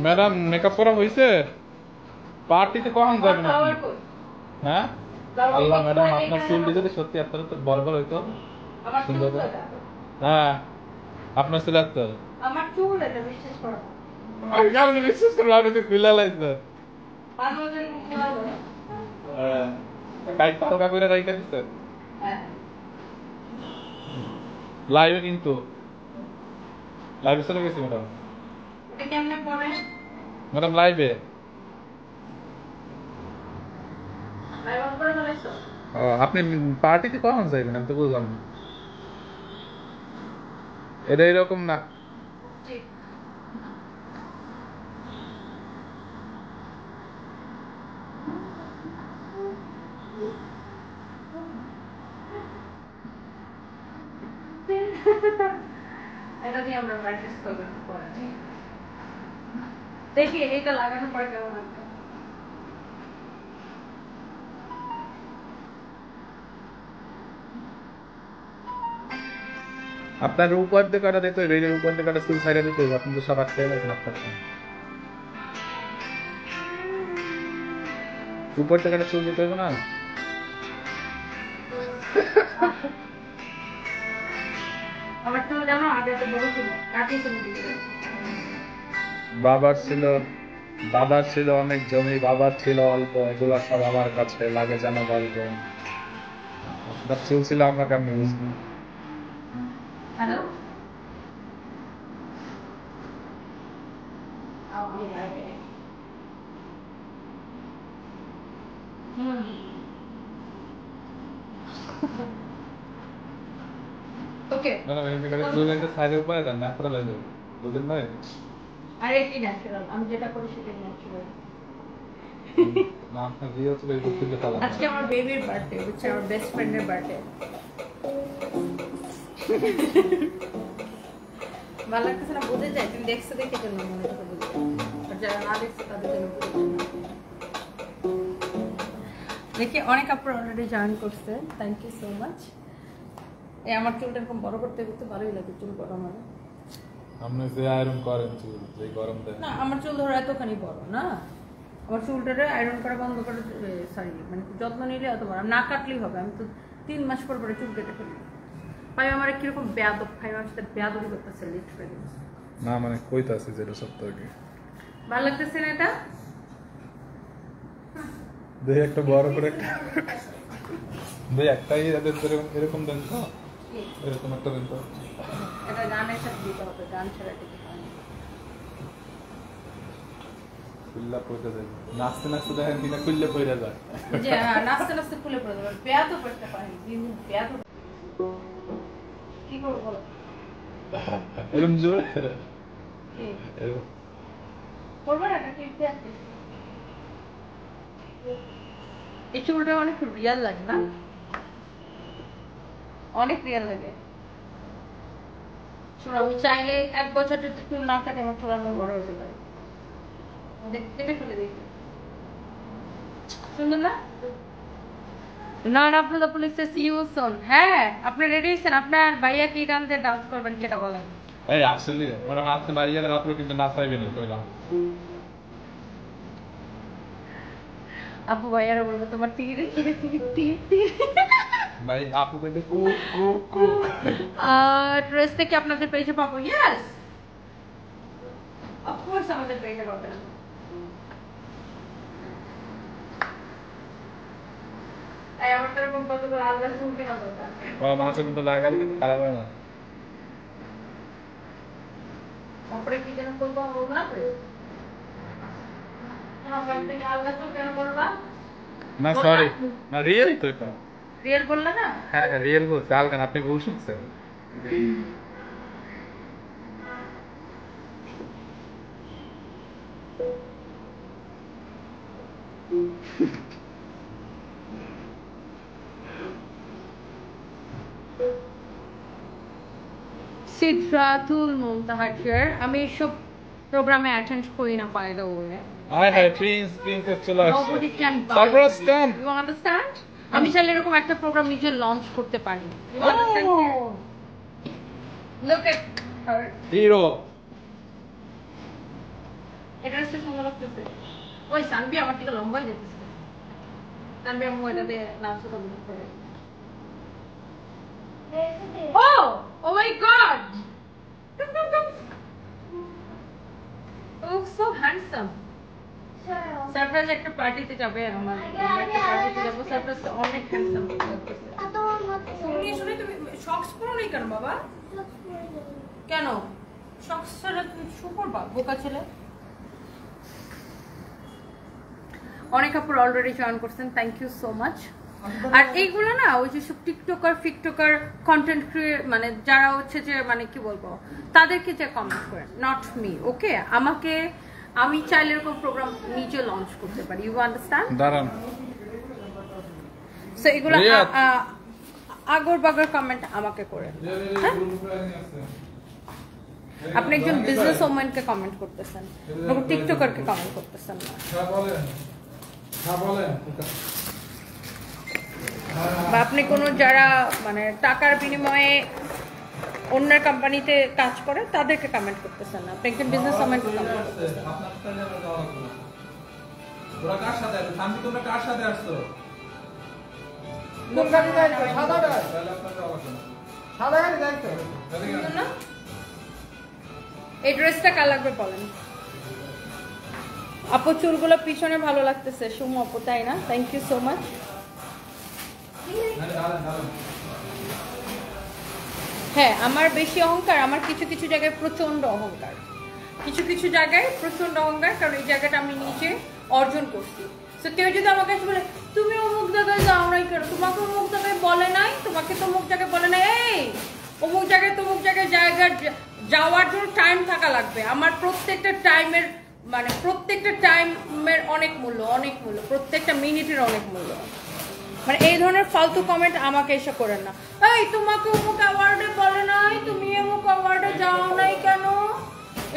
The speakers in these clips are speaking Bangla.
ম্যাডাম মেকআপ করা হয়েছে? পার্টিতে কখন যাবেন আপনি? হ্যাঁ আল্লাহ ম্যাডাম আপনার চুলটি যদি সত্যি এত বড় বড় হইতো সুন্দর। হ্যাঁ আপনার চুল এত আমার চুল এটা বিশ্বাস করো আপনি বিশ্বাস করবো আপনি তো খুলে লাইছে টাকা করে রাইখা দিচ্ছে লাইভে কিন্তু লাইভে চলে গেছি ম্যাডাম। এটা কেমনে পড়ে ম্যাডাম লাইভে লাইভ অন করে ফেলাইছো আপনি পার্টিতে কখন যাইবেন আমি তো বুঝলাম না। এটা এরকম না। ঠিক এটা দিয়ে আমরা প্র্যাকটিস করব পরে দেখি এটা লাগানোর পর কেমন লাগবে আপনার উপর দিয়ে কাটা দিতে হবে, এই উপর দিয়ে কাটা চুল ছাইড়া দিতে হবে, আপনি তো সব আটকে গেছেন আপনার উপর থেকে কাটা চুল দিতে হবে না। আমার চুল জানো আগে তো বড় ছিল কাটিয়েছে মুখে বাবার ছিল অনেক জমি, বাবার ছিল অল্প, এগুলো সব আমার কাছে লাগে যেন গল্প। আপনার চুল ছিল আমরা কেমন বুঝবো? হ্যালো ওকে চুল একটা সাইডের উপরে দেন না করে লাগবে বুঝলেন ভাই? আরে কি ন্যাচারাল আমি যেটা করি সেটাই ন্যাচারাল না আপনার ভিডিও চলে করতে গেলাম আজকে আমার বেবির বার্থডে হচ্ছে আমার বেস্ট ফ্রেন্ডের বার্থডে ভালো লাগতেছে না বোঝা যায় তুমি দেখছো দেখে জন্য মনে করে বুঝে আর যারা না দেখছো তাদের জন্য দেখি অনেক আপুর অলরেডি জয়েন করছে থ্যাংক ইউ সো মাচ এই আমার চুলটা এরকম বড় করতে করতে ভালোই লাগে চুল বড় আমার আপনি যে আয়রন করেন চুল যে গরম দেন না আমার চুল ধরো এতখানি বড় না আমার চুলটারে আয়রন করা বন্ধ করে সরি মানে যত্ন নিলে এত বড় না কাটলেই হবে আমি তো 3 মাস পর পরে চুল কেটে ফেলি ভাই আমার কিরকম বেয়াদব ভাই আমার সাথে বেয়াদবি করতেছে লিটারালি না মানে কইতাছে যেটা সত্য কি ভালো লাগতেছে না এটা দেখি একটা বড় করে একটা দেখি একটাই এরকম দেন তো এরকম একটা দেন তো এটা গানের সাথে দিতে হবে গান ছাড়া দিতে হয় না কুল্লা পয়সা দেন নাচতে নাচতে দেখেন কিনা কুল্লা পয়সা যায় যে নাচতে নাচতে খুলে পড়ে যাবে বেয়াদব করতে পারি দিন বেয়াদব কি করবো বলো এরকম জোর কি এরকম করবো না এটা কি আছে এই চুলটা অনেক রিয়েল লাগে না অনেক রিয়েল লাগে শোনো আমি চাইলে 1 বছর যদি চুল না কাটে আমার চুল আমার বড় হতে পারে দেখতে ফেলে দেখি সুন্দর না না আপনার তো পুলিশে সিইও সন হ্যাঁ আপনি রেডি আছেন আপনার ভাইয়া কি গান দিয়ে ডান্স করবেন সেটা বলেন এই আসলে মানে হাতে মারিয়ে রাত্রে কিন্তু নাচাইবেন কইলাম আপু ভাইয়ারা বলবো তোমার তীরে তীরে তীরে তীরে তীরে ভাই আপু কইতে কু কু কু ড্রেস থেকে আপনাদের পেজে পাবো ইয়েস অফকোর্স আমাদের পেজে পাবেন তাই আমার তো এরকম কত আলাদা শুনতে না দরকার মাংস কিন্তু লাগালে কিন্তু খারাপ হয় না। তারপরে কি যেন করবো না না সরি না রিয়েল তো এটা রিয়েল বললা না হ্যাঁ রিয়েল বলছে আলগান আপনি ভুল শুনছেন সিদ্রাতুল মুনতাহার আমি সব প্রোগ্রামে অ্যাটেন্ড করি না by the way hi hi prince চলে আসছে Nobody can buy surprise it. Come You understand? আমি চাইলে এরকম একটা প্রোগ্রাম নিজে লঞ্চ করতে পারি You understand? Look at her. Hero এটা হচ্ছে সুন্দর লাগতেছে। ওই সানবি আমার থেকে লম্বাই যেতেছে। সানবি আমি ওইটাতে নাচ করে। Oh my God! Come. Oh, so handsome. Surprise একটা পার্টিতে যাবে আমার একটা পার্টিতে যাব সারপ্রাইজ অনেক হ্যান্ডসাম শুনে তুমি শক্স পরো নাই কেন বাবা কেন শক্স ছাড়া তুমি শু পরবা বোকা ছেলে অনেক আপুর অলরেডি জয়েন করছেন থ্যাংক ইউ সো মাচ আর এইগুলো না ওই যে সব টিকটকার ফিকটকার কন্টেন্ট ক্রিয়েট মানে যারা হচ্ছে যে মানে কি বলবো তাদেরকে যে কমেন্ট করেন নট মি ওকে আমাকে আমি চাইলে এরকম প্রোগ্রাম নিজে লঞ্চ করতে পারি ইউ আন্ডারস্ট্যান্ড দাঁড়ান সো এগুলো আগর বাগর কমেন্ট আমাকে করেন আপনি একজন বিজনেস ওম্যানকে কমেন্ট করতেছেন টিকটকারকে কমেন্ট করতেছেন না বা আপনি কোনো যারা মানে টাকার বিনিময়ে অন্যের কোম্পানিতে কাজ করে তাদেরকে কমেন্ট করতেছেন না আপনি একজন বিজনেস ওম্যানকে কমেন্ট করতেছেন তোরা কার সাথে আছো শান্তি তোমরা কার সাথে আসছো কোন গাড়ি যাইতো সাদাটা সাদা গাড়ি যাইতো না এই ড্রেসটা কার লাগবে বলেন আপু চুলগুলো পিছনে ভালো লাগতেছে সুমু আপু তাই না থ্যাংক ইউ সো মাচ হ্যাঁ আমার বেশি অহংকার আমার কিছু কিছু জায়গায় প্রচন্ড অহংকার কিছু জায়গায় প্রচন্ড অহংকার কারণ এই জায়গাটা আমি নিজে অর্জন করছি তো কেউ যদি আমাকে বলে তুমি অমুক জায়গায় যাও নাই কেন তোমাকে অমুক জায়গায় বলে নাই তোমাকে তো অমুক জায়গায় বলে নাই এই অমুক জায়গায় জায়গায় যাওয়ার জন্য টাইম থাকা লাগবে আমার প্রত্যেকটা টাইমের মানে প্রত্যেকটা টাইমের অনেক মূল্য প্রত্যেকটা মিনিটের অনেক মূল্য মানে এই ধরনের ফালতু কমেন্ট আমাকে এসে করেন না এই তোমাকে অমুক অ্যাওয়ার্ডে বলে নাই তুমি অমুক অ্যাওয়ার্ডে যাও নাই কেন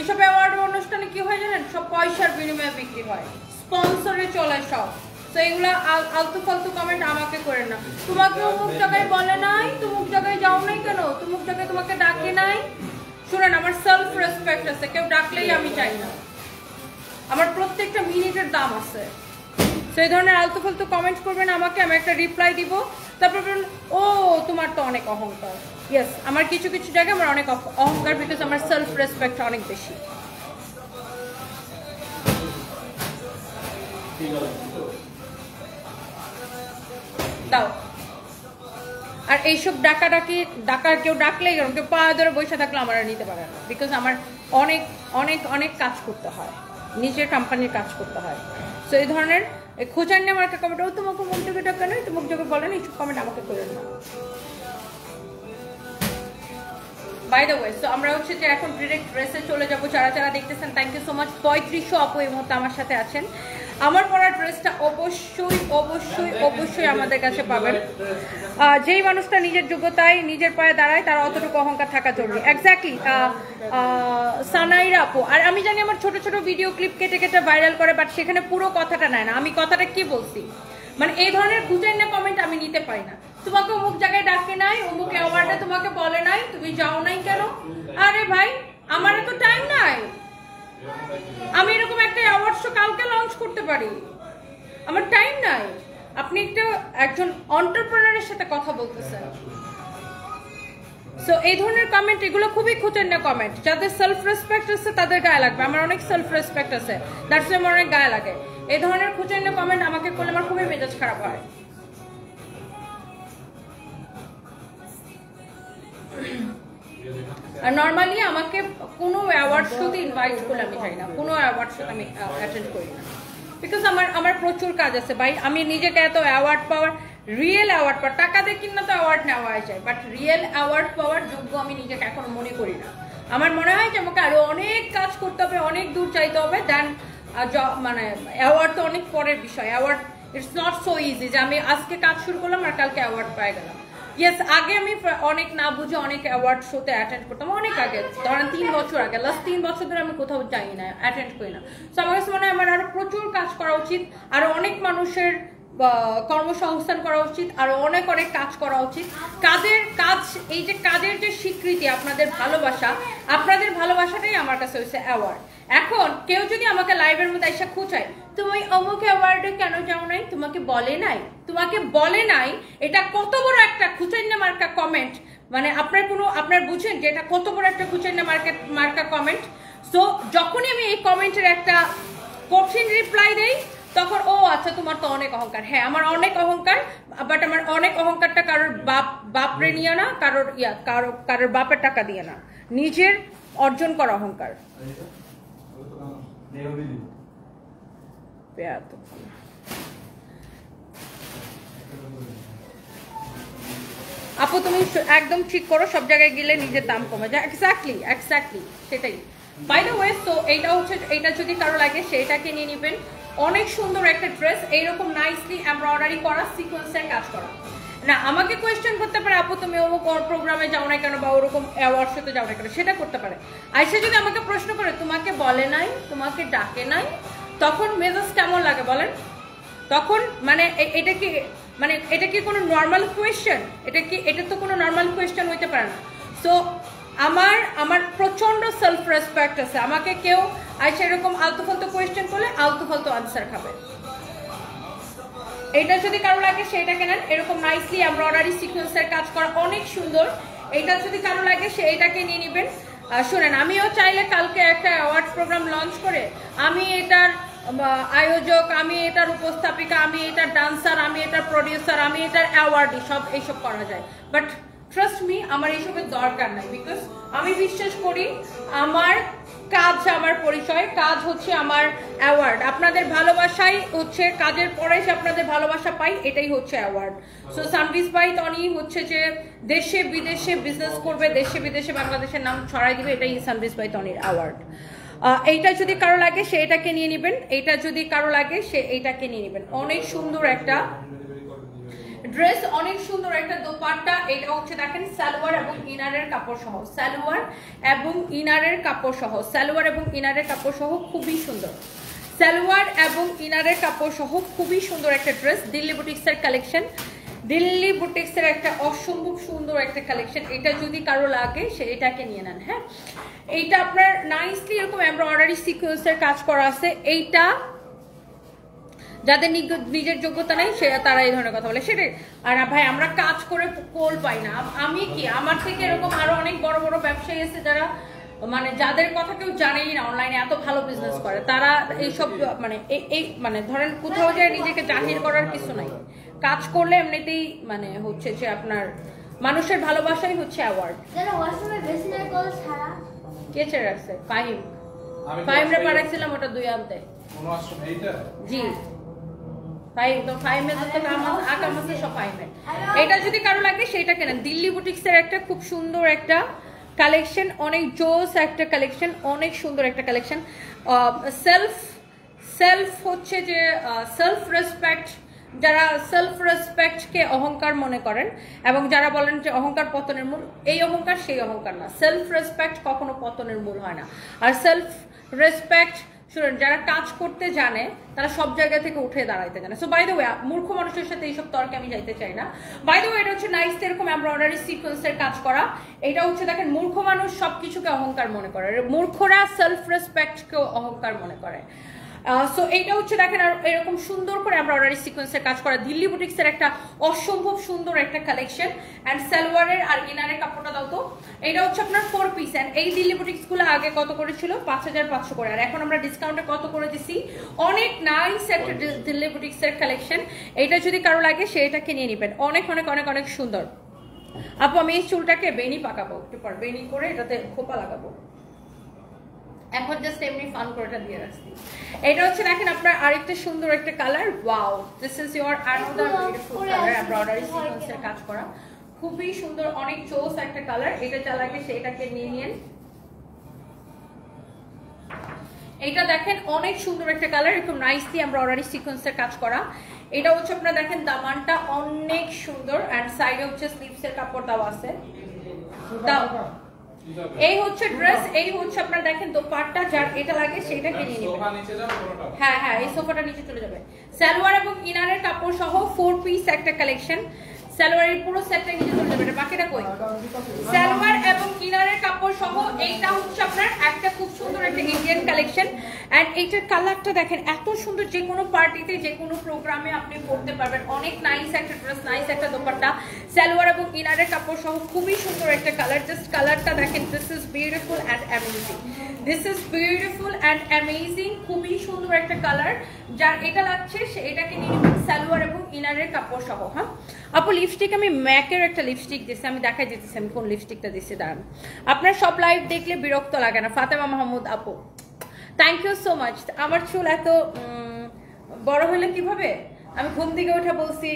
এসব অ্যাওয়ার্ড অনুষ্ঠানে কি হয় জানেন সব পয়সার বিনিময়ে বিক্রি হয় স্পন্সরে চলে সব তো এগুলা আলতু ফালতু কমেন্ট আমাকে করেন না তোমাকে অমুক জায়গায় বলে নাই তুমুক জায়গায় যাও নাই কেন তুমুক জায়গায় তোমাকে ডাকে নাই শুনেন আমার সেলফ রেসপেক্ট আছে কেউ ডাকলেই আমি চাই না আমার প্রত্যেকটা মিনিটের দাম আছে সেই ধরনের আলতু ফালতু কমেন্ট করবেন আমাকে আমি একটা রিপ্লাই দিব তারপর বলবেন ও তোমার তো অনেক অহংকার ইয়েস আমার কিছু জায়গায় আমার অনেক অহংকার বিকজ আমার সেলফ রেসপেক্ট অনেক বেশি দাও আর এইসব ডাকার কেউ ডাকলেই কেউ পা ধরে বসে থাকলে আমার আর নিতে পারে না বিকজ আমার অনেক কাজ করতে হয় নিজের কোম্পানির কাজ করতে হয় তো এই ধরনের খোঁজার নিয়ে আমার একটা কমেন্ট ও তোমাকে মুখ থেকে ডাকা নয় তোমাকে যখন বলে না এইসব কমেন্ট আমাকে করেন না বাই দ্য ওয়ে সো আমরা হচ্ছে যে এখন ডিরেক্ট ড্রেসে চলে যাবো যারা দেখতেছেন থ্যাংক ইউ সো মাচ 3500 আপু এই মুহূর্তে আমার সাথে আছেন আমার পরা ড্রেসটা অবশ্যই আমাদের কাছে পাবেন যেই মানুষটা নিজের যোগ্যতায় নিজের পায়ে দাঁড়ায় তার অতটুকু অহংকার থাকা জরুরি এক্স্যাক্টলি সানাইরা আপু আর আমি জানি আমার ছোট ভিডিও ক্লিপ কেটে ভাইরাল করে বাট সেখানে পুরো কথাটা নেয় না আমি কথাটা কি বলছি মানে এই ধরনের খুঁজে না কমেন্ট আমি নিতে পারি না তোমাকে অমুক জায়গায় ডাকে নাই অমুক অ্যাওয়ার্ডে তোমাকে বলে নাই তুমি যাও নাই কেন আরে ভাই আমার তো টাইম নাই আমি এরকম একটা অ্যাওয়ার্ড শো কালকে লঞ্চ করতে পারি আমার টাইম নাই আপনি একজন এন্টারপ্রেনারের সাথে কথা বলতেছেন সো এই ধরনের কমেন্ট এগুলো খুবই খুঁজেন্না কমেন্ট যাদের সেলফ রেসপেক্ট আছে তাদের গায়ে লাগবে আমার অনেক সেলফ রেসপেক্ট আছে দ্যাটস ওয়াই আমার অনেক গায়ে লাগে এই ধরনের খুঁজেন্না কমেন্ট আমাকে করলে আমার খুবই মেজাজ খারাপ হয় আর নর্মালি আমাকে কোনো অ্যাওয়ার্ড শোতে ইনভাইট করলে আমি যাই না কোনো অ্যাওয়ার্ড শোতে আমি অ্যাটেন্ড করি না বিকজ আমার প্রচুর কাজ আছে ভাই আমি নিজেকে এত অ্যাওয়ার্ড পাওয়ার রিয়েল অ্যাওয়ার্ড পাওয়ার টাকা দিয়ে কিনা তো অ্যাওয়ার্ড নেওয়া যায় বাট রিয়েল অ্যাওয়ার্ড পাওয়ার যোগ্য আমি নিজেকে এখন মনে করি না আমার মনে হয় যে আমাকে আরো অনেক কাজ করতে হবে অনেক দূর চাইতে হবে দেন মানে অ্যাওয়ার্ড তো অনেক পরের বিষয় award it's not so easy যে আমি আজকে কাজ শুরু করলাম আর কালকে অ্যাওয়ার্ড পেয়ে গেলাম ইয়েস আগে আমি অনেক না বুঝে অনেক অ্যাওয়ার্ড শোতে অ্যাটেন্ড করতাম অনেক আগে ধরেন 3 বছর আগে লাস্ট 3 বছর ধরে আমি কোথাও যাই না অ্যাটেন্ড করি না সো আমার কাছে মনে হয় আমার আরো প্রচুর কাজ করা উচিত আর অনেক মানুষের কর্মসংস্থান করা উচিত, আরো অনেক অনেক কাজ করা উচিত। এই যে কাজের যে স্বীকৃতি, আপনাদের ভালোবাসাটাই আমার কাছে হচ্ছে অ্যাওয়ার্ড। এখন কেউ যদি আমাকে লাইভের মধ্যে এসে খুঁচায়, তুমি অমুক অ্যাওয়ার্ডে কেন যাও নাই, তোমাকে বলে নাই, এটা কত বড় একটা খুচাইনা মার্কা কমেন্ট। মানে আপনার বুঝেন যে এটা কত বড় একটা খুচাইনা মার্কা কমেন্ট। সো যখনই আমি এই কমেন্টের একটা কঠিন রিপ্লাই দেই, তখন ও আচ্ছা তোমার তো অনেক অহংকার। হ্যাঁ, আমার অনেক অহংকার, বাট আমার অনেক অহংকারটা কারোর বাপরে নিয়ে না, কারোর বাপের টাকা দিয়ে না, নিজের অর্জন করা অহংকার। আপু তুমি একদম ঠিক করো, সব জায়গায় গেলে নিজের দাম কমে যায়। এক্স্যাক্টলি সেটাই। বাই দ্য ওয়ে, তো এইটা যদি কারো লাগে সেটাকে নিয়ে নেবেন। অনেক সুন্দর একটা ড্রেস, এইরকম নাইসলি এমব্রয়ডারি করা, সিকোয়েন্সের কাজ করা। না, আমাকে কোয়েশ্চেন করতে পারে আপু তুমি অমুক প্রোগ্রামে যাও না কেন, বা ওরকম অ্যাওয়ার্ড শোতে যাও না কেন, সেটা করতে পারে। আইসা যদি আমাকে প্রশ্ন করে তোমাকে বলে নাই, তোমাকে ডাকে নাই, তখন মেজাজ কেমন লাগে বলেন? তখন মানে এটা কি কোনো নর্মাল কোয়েশ্চেন? এটা তো কোনো নর্মাল কোয়েশ্চেন হইতে পারে না। সো আমার প্রচন্ড সেলফ রেসপেক্ট আছে। আমাকে কেউ আইসা এরকম আলতু ফালতু কোয়েশ্চেন করলে আলতু ফালতু আনসার খাবে। এটা যদি কারো লাগে সেটাকে নেন, এরকম নাইসলি এমব্রয়ডারি সিকোয়েন্সের কাজ করা, অনেক সুন্দর। এটা যদি কারো লাগে সেইটাকে নিয়ে নেবেন। শুনেন, আমিও চাইলে কালকে একটা অ্যাওয়ার্ড প্রোগ্রাম লঞ্চ করে আমি এটার আয়োজক, আমি এটার উপস্থাপিকা, আমি এটার ডান্সার, আমি এটার প্রডিউসার, আমি এটার অ্যাওয়ার্ডি, সব এইসব করা যায়। বাট ট্রাস্ট মি, আমার এইসবের দরকার নাই। বিকজ আমি বিশ্বাস করি আমার কাজ আমার পরিচয়, কাজ হচ্ছে আমার অ্যাওয়ার্ড। আপনাদের ভালোবাসাই হচ্ছে কাজের পরে যে আপনাদের ভালোবাসা পাই, এটাই হচ্ছে অ্যাওয়ার্ড। সো সানভিজ বাই তনি হচ্ছে যে দেশে বিদেশে বিজনেস করবে, দেশে বিদেশে বাংলাদেশের নাম ছড়াই দিবে, এটাই সানভিজ বাই তনির অ্যাওয়ার্ড। এইটা যদি কারো লাগে সে এটাকে নিয়ে নেবেন, এইটা যদি কারো লাগে সে এইটাকে নিয়ে নেবেন। অনেক সুন্দর একটা ড্রেস, অনেক সুন্দর একটা দোপাট্টা। এটা হচ্ছে দেখেন সালোয়ার এবং ইনারের কাপড় সহ, সালোয়ার এবং ইনারের কাপড় সহ খুবই সুন্দর। সালোয়ার এবং ইনারের কাপড় সহ খুবই সুন্দর একটা ড্রেস। দিল্লি বুটিক্সের কালেকশন, দিল্লি বুটিক্সের একটা অসম্ভব সুন্দর একটা কালেকশন। এটা যদি কারো লাগে সে এটাকে নিয়ে নেন। হ্যাঁ, এইটা আপনার নাইসলি এরকম এমব্রয়ডারি সিকোয়েন্সের কাজ করা আছে। এইটা যাদের নিজের যোগ্যতা নেই তারা এই ধরনের কথা বলে, সেটাই। আর ভাই আমরা কাজ করে কোল পাই না। আমি কি, আমার থেকে এরকম আরো অনেক বড় বড় ব্যবসায়ী আছে যারা মানে যাদের কথা কেউ জানেই না, অনলাইনে এত ভালো বিজনেস করে, তারা এইসব মানে ধরেন কোথাও যায় নিজেকে জাহির করার কিছু নাই। কাজ করলে এমনিতেই মানে হচ্ছে যে আপনার মানুষের ভালোবাসাই হচ্ছে অ্যাওয়ার্ড। কে ছেড়ে রাখছে? ফাহিমরে পাঠাইছিলাম ওটা 2 আনতে। জি, এটা যদি কারো লাগে সেটা কেনেন। দিল্লি বুটিক্সের একটা খুব সুন্দর একটা কালেকশন, অনেক জোস একটা কালেকশন, অনেক সুন্দর একটা কালেকশন। সেলফ হচ্ছে যে সেলফ রেসপেক্ট, যারা সেলফ রেসপেক্টকে অহংকার মনে করেন এবং যারা বলেন যে অহংকার পতনের মূল, এই অহংকার সেই অহংকার না। সেলফ রেসপেক্ট কখনো পতনের মূল হয় না। আর সেলফ রেসপেক্ট শুনুন, যারা কাজ করতে জানে তারা সব জায়গা থেকে উঠে দাঁড়াইতে জানে। সো বাই দ্য ওয়ে, মূর্খ মানুষের সাথে এইসব তর্কে আমি যাইতে চাই না। বাই দ্য ওয়ে, এটা হচ্ছে নাইস এরকম এমব্রয়ডারি সিকোয়েন্সের কাজ করা। এটা হচ্ছে দেখেন, মূর্খ মানুষ সবকিছুকে অহংকার মনে করে, মূর্খরা সেলফ রেসপেক্টকেও অহংকার মনে করে। সো এইটা হচ্ছে দেখেন আর এরকম সুন্দর করে এমব্রয়ডারি সিকোয়েন্সের কাজ করা দিল্লি বুটিক্সের একটা অসম্ভব সুন্দর একটা কালেকশন। অ্যান্ড সালোয়ারের আর ইনারের কাপড়টা দাও তো। এটা হচ্ছে আপনার 4 পিস। অ্যান্ড এই দিল্লি বুটিক্সগুলো আগে কত করে ছিল? 5500 করে। আর এখন আমরা ডিসকাউন্টে কত করে দিছি? অনেক নাইস একটা দিল্লি বুটিক্সের কালেকশন। এইটা যদি কারো লাগে সেটাকে নিয়ে নেবেন। অনেক অনেক অনেক অনেক সুন্দর। আপু আমি এই চুলটাকে বেনি পাকাবো, একটু পর বেনি করে এটাতে খোপা লাগাবো। এখন জাস্ট এমনি ফান করে এটা দিয়ে রাখছি। এটা হচ্ছে দেখেন আপনার আরেকটা সুন্দর একটা colour. Wow, this is your another beautiful colour, embroidery সিকোয়েন্সের কাজ করা, খুবই সুন্দর, অনেক চোস একটা কালার। এটা যা লাগে সেটাকে নিয়ে নিন। এটা দেখেন অনেক সুন্দর একটা কালার, এরকম নাইসলি এমব্রয়ডারি সিকোয়েন্সের কাজ করা। এটা হচ্ছে আপনারা দেখেন দামানটা অনেক সুন্দর। এন্ড সাইডে হচ্ছে স্লিভসের কাপড় দেওয়া আছে। এই হচ্ছে ড্রেস, এই হচ্ছে আপনার দেখেন দোপাট্টা, যার এটা লাগে সেটা কিনে নিবেন। সোফা নিচে যাবে পুরোটা। হ্যাঁ হ্যাঁ, এই সোফাটা নিচে চলে যাবে। সালোয়ার এবং ইনারের কাপড় সহ 4 পিস একটা কালেকশন, সালোয়ারের পুরো সেটটা নিচে চলে যাবে। এটা বাকিটা কই? সালোয়ার এবং ইনারের কাপড় সহ এইটা হচ্ছে আপনার একটা খুব সুন্দর একটা ইন্ডিয়ান কালেকশন। এন্ড এইটার কালারটা দেখেন এত সুন্দর, যে কোনো পার্টিতে যে কোনো প্রোগ্রামে আপনি পরতে পারবেন। অনেক নাইস একটা ড্রেস, নাইস একটা দোপাট্টা, সালোয়ার এবং ইনারের কাপড় সহ খুবই সুন্দর একটা কালার। জাস্ট কালারটা দেখেন, this is beautiful and amazing, this is beautiful and amazing, খুবই সুন্দর একটা কালার। যার এটা লাগছে সে এটাকে নিয়ে নেবেন সালোয়ার এবং ইনারের কাপড় সহ। হ্যাঁ আপু, লিপস্টিক আমি ম্যাকের একটা লিপস্টিক দিচ্ছি, আমি দেখাই দিতেছি আমি কোন লিপস্টিকটা দিচ্ছি, দাঁড়ান। আপনার সব লাইভ দেখলে বিরক্ত লাগে না। ফাতেমা মাহমুদ আপু, থ্যাংক ইউ সো মাচ। আমার চুল এত বড় হলে কিভাবে? আমি ঘুম থেকে উঠে বলছি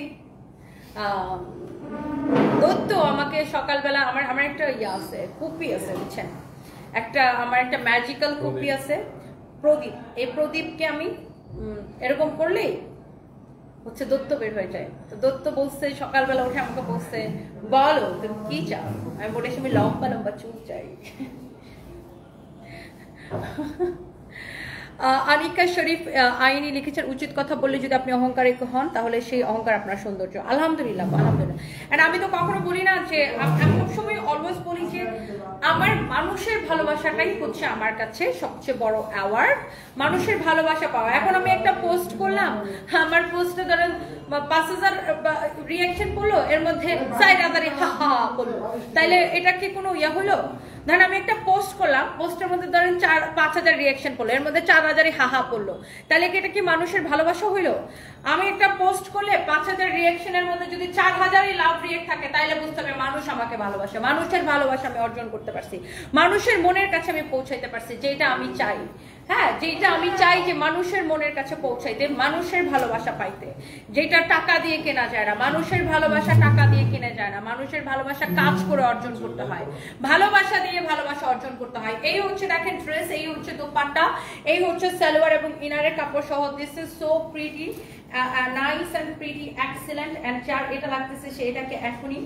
দত্ত আমাকে সকালবেলা, আমার একটা ইয়ে আছে, কুপি আছে বুঝছেন, একটা আমার একটা ম্যাজিক্যাল কুপি আছে প্রদীপ। এই প্রদীপকে আমি এরকম করলেই হচ্ছে দত্ত বের হয়ে যায়। তো দত্ত বলছে সকালবেলা উঠে আমাকে বলছে, বলো তুমি কি চাও? আমি বলেছি আমি লম্বা লম্বা চুল চাই। আনিকা শরীফ আইনি লিখেছেন, উচিত কথা বললে যদি আপনি অহংকারী হন তাহলে সেই অহংকার আপনার সৌন্দর্য। আলহামদুলিল্লাহ, আলহামদুলিল্লাহ। আর আমি তো কখনো বলি না যে, আমি সবসময় অলওয়েজ বলি যে আমার মানুষের ভালোবাসাটাই হচ্ছে আমার কাছে সবচেয়ে বড় অ্যাওয়ার্ড, মানুষের ভালোবাসা পাওয়া। এখন আমি একটা পোস্ট করলাম, আমার পোস্টে ধরেন 5000 রিয়াকশন পড়লো, এর মধ্যে 4000 হা হা বললো, তাইলে এটা কি কোনো ইয়া হলো? ধরেন আমি একটা পোস্ট করলাম, পোস্টের মধ্যে ধরেন 5000 রিয়াকশন পড়লো, এর মধ্যে 4000 হাহা পড়লো, তাহলে কি এটা কি মানুষের ভালোবাসা হইলো? আমি একটা পোস্ট করলে 5000 রিয়াকশনের মধ্যে যদি 4000ই লাভ রিয়েক্ট থাকে, তাইলে বুঝতে হবে মানুষ আমাকে ভালোবাসে, মানুষের ভালোবাসা আমি অর্জন করতে পারছি, মানুষের মনের কাছে আমি পৌঁছাইতে পারছি, যেটা আমি চাই। হ্যাঁ, যেটা আমি চাই যে মানুষের মনের কাছে পৌঁছাইতে, মানুষের ভালোবাসা পাইতে, যেটা টাকা দিয়ে কেনা যায় না। মানুষের ভালোবাসা টাকা দিয়ে কেনা যায় না, মানুষের ভালোবাসা কাজ করে অর্জন করতে হয়, ভালোবাসা দিয়ে ভালোবাসা অর্জন করতে হয়। এই হচ্ছে দেখেন ড্রেস, এই হচ্ছে দোপাট্টা, এই হচ্ছে সালোয়ার এবং ইনারের কাপড় সহ। This is so pretty, nice and pretty, excellent. And যার এটা লাগতেছে সে এটাকে এখনই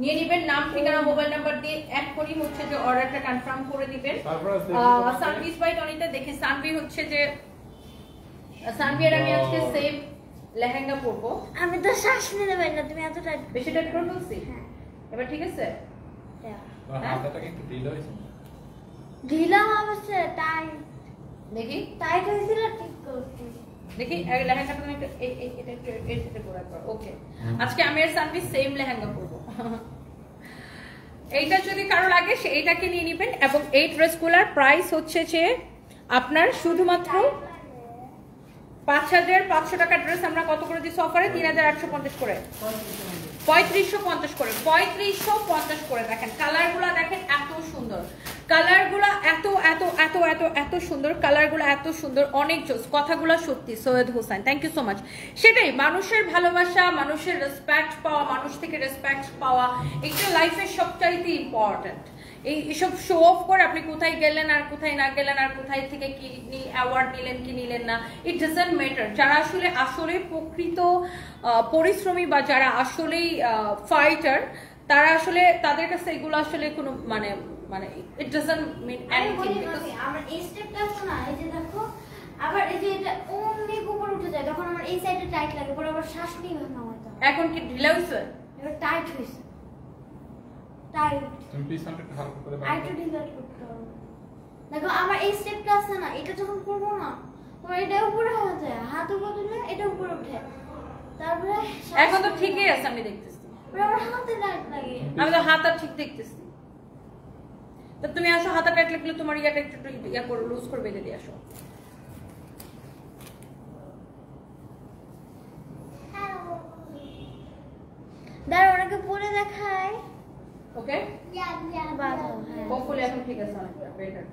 নিয়ে নিবেন, নাম ঠিকানা মোবাইল নাম্বার দিয়ে এখনই হচ্ছে যে অর্ডারটা কনফার্ম করে দিবেন। সানভিস বাই টনিতে দেখে সানভি হচ্ছে যে সানভি আর আমি আজকে সেম লেহেঙ্গা পরবো। আমি তো শ্বাস নিতে পারি না, তুমি এত টাইট বেশি টাইট করে বলছি? এবার ঠিক আছে? হাতটা একটু ঢিলা হয়েছে। ঢিলা হচ্ছে, টাইট দেখি টাইট হয়েছিল, ঠিক করছি। দেখি লেহেঙ্গাটা তুমি একটু এটা একটু এর সাথে পরে পর। ওকে, আজকে আমি আর সানভি সেম লেহেঙ্গা পরবো। এইটা যদি কারো লাগে সে এইটাকে নিয়ে নেবেন। এবং এই ড্রেসগুলোর প্রাইস হচ্ছে যে আপনার শুধুমাত্র 5500 টাকা ড্রেস আমরা কত করে দিচ্ছি অফারে? 3850 করে, 3550 করে, 3550 করে। দেখেন কালারগুলো, দেখেন এত সুন্দর কালারগুলো, এত এত এত এত এত সুন্দর কালারগুলো, এত সুন্দর, অনেক জোস। কথাগুলো সত্যি। Syed Hossain, thank you so much. সেটাই মানুষের ভালোবাসা, মানুষের রেসপেক্ট পাওয়া, মানুষ থেকে রেসপেক্ট পাওয়া, এটা লাইফের সবচাইতে ইম্পর্টেন্ট। এইসব শো অফ করে আপনি কোথায় গেলেন আর কোথায় না গেলেন আর কোথায় থেকে কি অ্যাওয়ার্ড নিলেন কি নিলেন না, ইট ডাজন্ট ম্যাটার। যারা আসলে আসলে প্রকৃত পরিশ্রমী বা যারা আসলেই ফাইটার, তারা আসলে তাদের কাছে এগুলো আসলে কোনো মানে মানে ইট ডাজন্ট মিন এনিথিং। আমার এই স্টেপটা আছে না, এই যে দেখো, আবার এই যে এটা অনেক উপরে উঠে যায়, তখন আমার এই সাইডে টাইট লাগে, পরে আবার শ্বাস নিয়ে না হয়। এখন কি ঢিলা হইছে? এবার টাইট হইছে, টাইট। তুমি পিছনটা একটু হালকা করে দাও। আইটু ঢিলা করতে হবে। দেখো আমার এই স্টেপটা আছে না, এটা যখন করবো না, তোমার এটা উপরে হয়ে যায়, হাত উপরে দিলে এটা উপরে উঠে, তারপরে এখন তো ঠিকই আছে, আমি দেখতেছি। আমার হাতে টাইট লাগে, আমি তো হাত আর ঠিক দেখতেছি। তো তুমি আসো, হাতা টাইট লাগলে তোমার ইয়াটা একটু ইয়া করে লুজ করে বেঁধে দিয়ে আসো। দাঁড়া ওনাকে পরে দেখায়। ওকে, বাবা, হোপফুলি এখন ঠিক আছে, অনেক বেটার।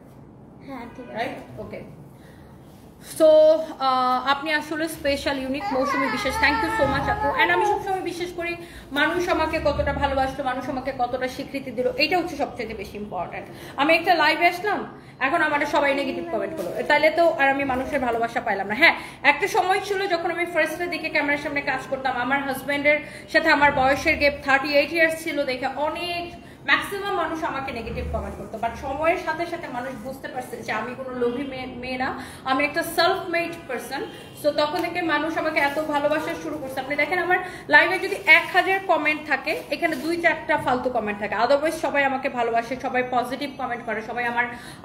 হ্যাঁ ঠিক আছে। রাইট, ওকে। সো আপনি আসলে স্পেশাল, ইউনিক, মৌসুমী বিশেষ। থ্যাংক ইউ সো মাচ আপু। অ্যান্ড আমি সবসময় বিশ্বাস করি মানুষ আমাকে কতটা ভালোবাসলো, মানুষ আমাকে কতটা স্বীকৃতি দিল, এটা হচ্ছে সবচেয়ে বেশি ইম্পর্টেন্ট। আমি একটা লাইভে আসলাম, এখন আমাদের সবাই নেগেটিভ কমেন্ট করলো, তাহলে তো আর আমি মানুষের ভালোবাসা পাইলাম না। হ্যাঁ, একটা সময় ছিল যখন আমি ফার্স্টের দিকে ক্যামেরার সামনে কাজ করতাম, আমার হাজব্যান্ডের সাথে আমার বয়সের গ্যাপ 38 ইয়ার্স ছিল, দেখে অনেক ম্যাক্সিমাম মানুষ আমাকে নেগেটিভ কমেন্ট করতো, বাট সময়ের সাথে সাথে মানুষ বুঝতে পারছে যে আমি কোনো লোভী মেয়ে না, আমি একটা সেলফ মেড পারসন। সো তখন থেকে মানুষ আমাকে এত ভালোবাসা শুরু করছে। আপনি দেখেন আমার লাইভে যদি 1000 কমেন্ট থাকে, এখানে 2-4টা ফালতু কমেন্ট থাকে, আদারওয়াইজ সবাই আমাকে ভালোবাসে, সবাই পজিটিভ কমেন্ট করে, সবাই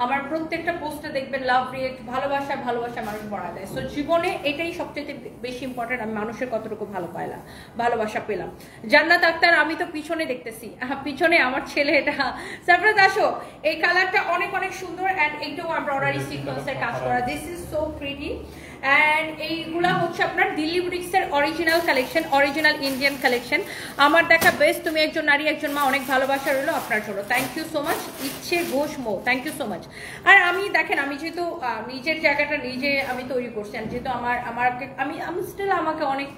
আমার প্রত্যেকটা পোস্টে দেখবেন লাভ রিয়েক্ট, ভালোবাসা মানুষ বড়া দেয়। সো জীবনে এটাই সবচেয়ে বেশি ইম্পর্টেন্ট, আমি মানুষের কতটুকু ভালোবাসা পেলাম। জান্নাত আক্তার, আমি তো পিছনে দেখতেছি, পিছনে আমার ছেলে, এটা সারপ্রাইজ। আসো, এই কালারটা অনেক অনেক সুন্দর, অ্যান্ড এইটাও এমব্রয়ডারি সিকোয়েন্সের কাজ করা, this is so pretty. And এইগুলা হচ্ছে আপনার দিল্লি বুটিক্সের original collection, original Indian collection. আমার দেখা বেস্ট, তুমি একজন নারী একজন মা, অনেক ভালোবাসা রইলো আপনার জন্য। থ্যাংক ইউ সো মাচ ইচ্ছে ঘোষ মো, থ্যাংক ইউ সো মাচ। আর আমি দেখেন, আমি যেহেতু নিজের জায়গাটা নিজে আমি তৈরি করছি, যেহেতু আমি স্টিল আমাকে অনেক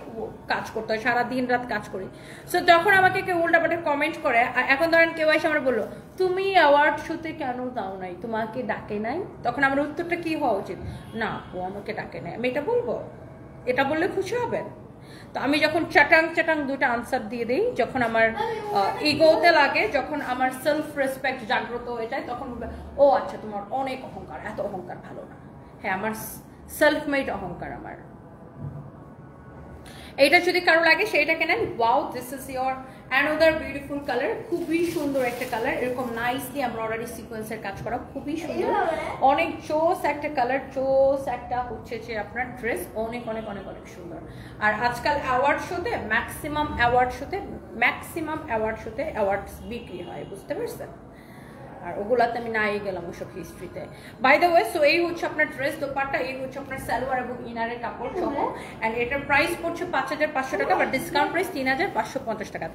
কাজ করতে হয়, সারা দিন রাত কাজ করি। সো যখন আমাকে কেউ উল্টাপাল্টা কমেন্ট করে, এখন ধরেন কেউ এসে আমার বললো তুমি অ্যাওয়ার্ড শোতে কেন দাও নাই, তোমাকে ডাকে নাই, তখন আমার উত্তরটা কি হওয়া উচিত? না, ও আমাকে ডাকে নাই, আমি এটা বলবো? এটা বললে খুশি হবেন? তো আমি যখন চাটাং 2টা আনসার দিয়ে দিই, যখন আমার ইগোতে লাগে, যখন আমার সেলফ রেসপেক্ট জাগ্রত হয়ে যায়, তখন ও আচ্ছা তোমার অনেক অহংকার, এত অহংকার ভালো না। হ্যাঁ, আমার সেলফ মেড অহংকার আমার। এইটা যদি কারো লাগে সেইটাকে নেন। Wow, this is your another beautiful colour, খুবই সুন্দর একটা কালার, এরকম নাইসলি এমব্রয়ডারি সিকোয়েন্সের কাজ করা, খুবই সুন্দর, অনেক চোস একটা কালার, চোস একটা হচ্ছে যে আপনার ড্রেস, অনেক অনেক অনেক অনেক সুন্দর। আর আজকাল অ্যাওয়ার্ড শোতে ম্যাক্সিমাম অ্যাওয়ার্ড শোতে অ্যাওয়ার্ডস বিক্রি হয়, বুঝতে পারছেন? আর ওগুলাতে আমি নাই গেলাম ওসব হিস্ট্রিতে। বাই দ্য ওয়ে, সো এই হচ্ছে আপনার ড্রেস দোপাট্টা, এই হচ্ছে আপনার সালোয়ার এবং ইনারের কাপড় সহ, অ্যান্ড এটার প্রাইস পড়ছে 5500 টাকা, বাট ডিসকাউন্ট প্রাইস 3550 টাকা।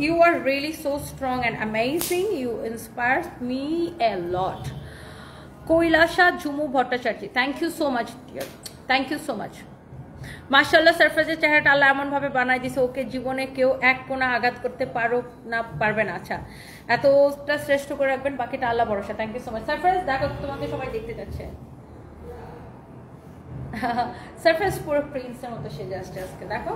You are really so strong and amazing, you inspire me a lot. Kailasa Jhumu Bhattacharya, thank you so much dear, thank you so much. মাশাআল্লাহ, সারফরাজের চেহারাটা আল্লাহ এমনভাবে বানাই দিছে, ওকে জীবনে কেউ এক কোণা আঘাত করতে পারবে না। আচ্ছা, এতটা শ্রেষ্ঠ করে রাখবেন, বাকিটা আল্লাহ ভরসা। Thank you so much. Sarfaraz, দেখো তোমাকে সবাই দেখতে যাচ্ছে। সারফরাজ পুরো প্রিন্সের মতো সেজে আসছে আজকে, দেখো।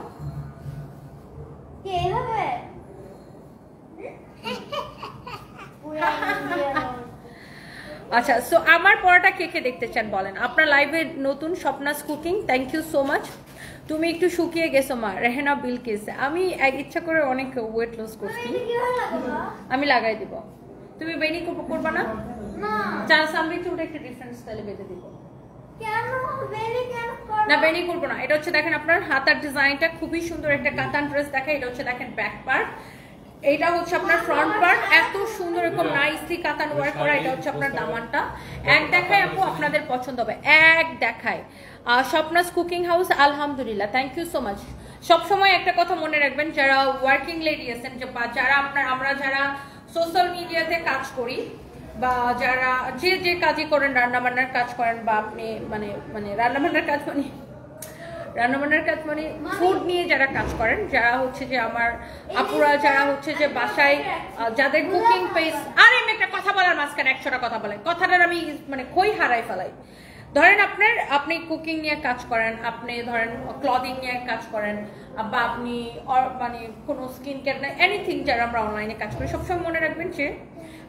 আচ্ছা, সো আমার পড়াটা কে কে দেখতে চান বলেন? আপনার লাইভে নতুন Swapna's cooking, thank you so much. তুমি একটু শুকিয়ে গেছো মা, রেহেনা বিলকিস। আমি ইচ্ছা করে অনেক ওয়েট লস করছি, আমি লাগাই দিব। তুমি বেনি করবা না? চার সামনে চুলটা একটু ডিফারেন্ট স্টাইলে বেঁধে দিব। না, বেনি করবো না। এটা হচ্ছে দেখেন আপনার হাতার ডিজাইনটা খুবই সুন্দর, একটা কাতান ড্রেস দেখে। এটা হচ্ছে দেখেন ব্যাক পার্ট, এইটা হচ্ছে আপনার ফ্রন্ট পার্ট, এত সুন্দর এরকম নাইসলি কাতান ওয়ার্ক করা। এটা হচ্ছে আপনার দামানটা। এক দেখায় আপু আপনাদের পছন্দ হবে, এক দেখায়। স্বপ্নাস কুকিং হাউস, আলহামদুলিল্লাহ, থ্যাংক ইউ সো মাচ। সবসময় একটা কথা মনে রাখবেন, যারা ওয়ার্কিং লেডি আছেন, যারা আমরা যারা সোশ্যাল মিডিয়াতে কাজ করি, বা যারা যে কাজই করেন, রান্নাবান্নার কাজ করেন, বা আপনি মানে রান্নাবান্নার কাজ মানে ফুড নিয়ে যারা কাজ করেন, যারা হচ্ছে যে আমার আপুরা, যারা হচ্ছে যে বাসায় যাদের কুকিং পেজ, আর আমি একটা কথা বলার মাঝখানে 100টা কথা বলেন, কথাটার আমি মানে খই হারাই ফেলাই। ধরেন আপনি কুকিং নিয়ে কাজ করেন, আপনি ধরেন ক্লদিং নিয়ে কাজ করেন, বা আপনি মানে কোনো স্কিন কেয়ার না, এনিথিং যারা আমরা অনলাইনে কাজ করি, সবসময় মনে রাখবেন যে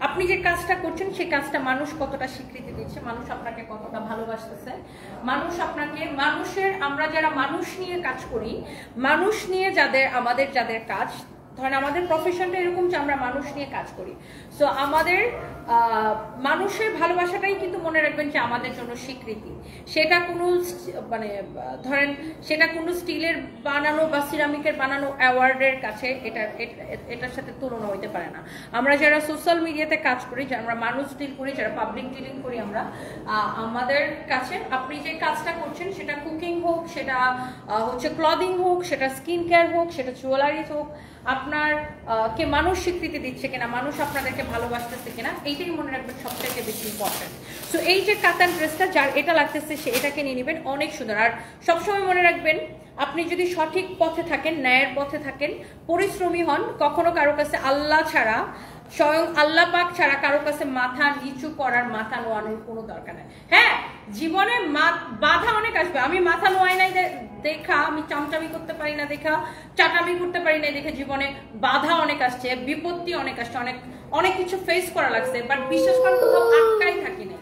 আপনি যে কাজটা করছেন সেই কাজটা মানুষ কতটা স্বীকৃতি দিচ্ছে, মানুষ আপনাকে কতটা ভালোবাসতেছে, আমরা যারা মানুষ নিয়ে কাজ করি, মানুষ নিয়ে আমাদের যাদের কাজ, ধরেন আমাদের প্রফেশনটা এরকম যে আমরা মানুষ নিয়ে কাজ করি। সো আমাদের মানুষের ভালোবাসাটাই কিন্তু মনে রাখবেন যে আমাদের জন্য স্বীকৃতি। সেটা কোনো মানে ধরেন সেটা কোনো স্টিলের বানানো বা সিরামিকের বানানো অ্যাওয়ার্ডের কাছে এটার সাথে তুলনা হইতে পারে না। আমরা যারা সোশ্যাল মিডিয়াতে কাজ করি, যারা আমরা মানুষ ডিল করি, যারা পাবলিক ডিলিং করি, আমরা আমাদের কাছে আপনি যে কাজটা করছেন, সেটা কুকিং হোক, সেটা হচ্ছে ক্লদিং হোক, সেটা স্কিন কেয়ার হোক, সেটা জুয়েলারিজ হোক, আপনার কে মানুষ স্বীকৃতি দিচ্ছে কিনা, মানুষ আপনাদেরকে ভালোবাসতেছে কিনা, এইটাই মনে রাখবেন সবথেকে বেশি ইম্পর্টেন্ট। সো এই যে কাতান ড্রেসটা যার এটা লাগতেছে সে এটাকে নিয়ে নেবেন, অনেক সুন্দর। আর সবসময় মনে রাখবেন, আপনি যদি সঠিক পথে থাকেন, ন্যায়ের পথে থাকেন, পরিশ্রমী হন, কখনো কারো কাছে আল্লাহ ছাড়া, স্বয়ং আল্লাহ পাক ছাড়া কারো কাছে মাথা নিচু করার, মাথা নোয়ানোর কোনো দরকার নেই। হ্যাঁ, জীবনে বাধা অনেক আসবে। আমি মাথা নোয়াই নাই দেখা, আমি চামচামি করতে পারি না দেখা, চাটামি করতে পারি না দেখে জীবনে বাধা অনেক আসছে, বিপত্তি অনেক আসছে, অনেক কিছু ফেস করা লাগছে, বাট বিশ্বাস করেন কোথাও আটকাই থাকি না,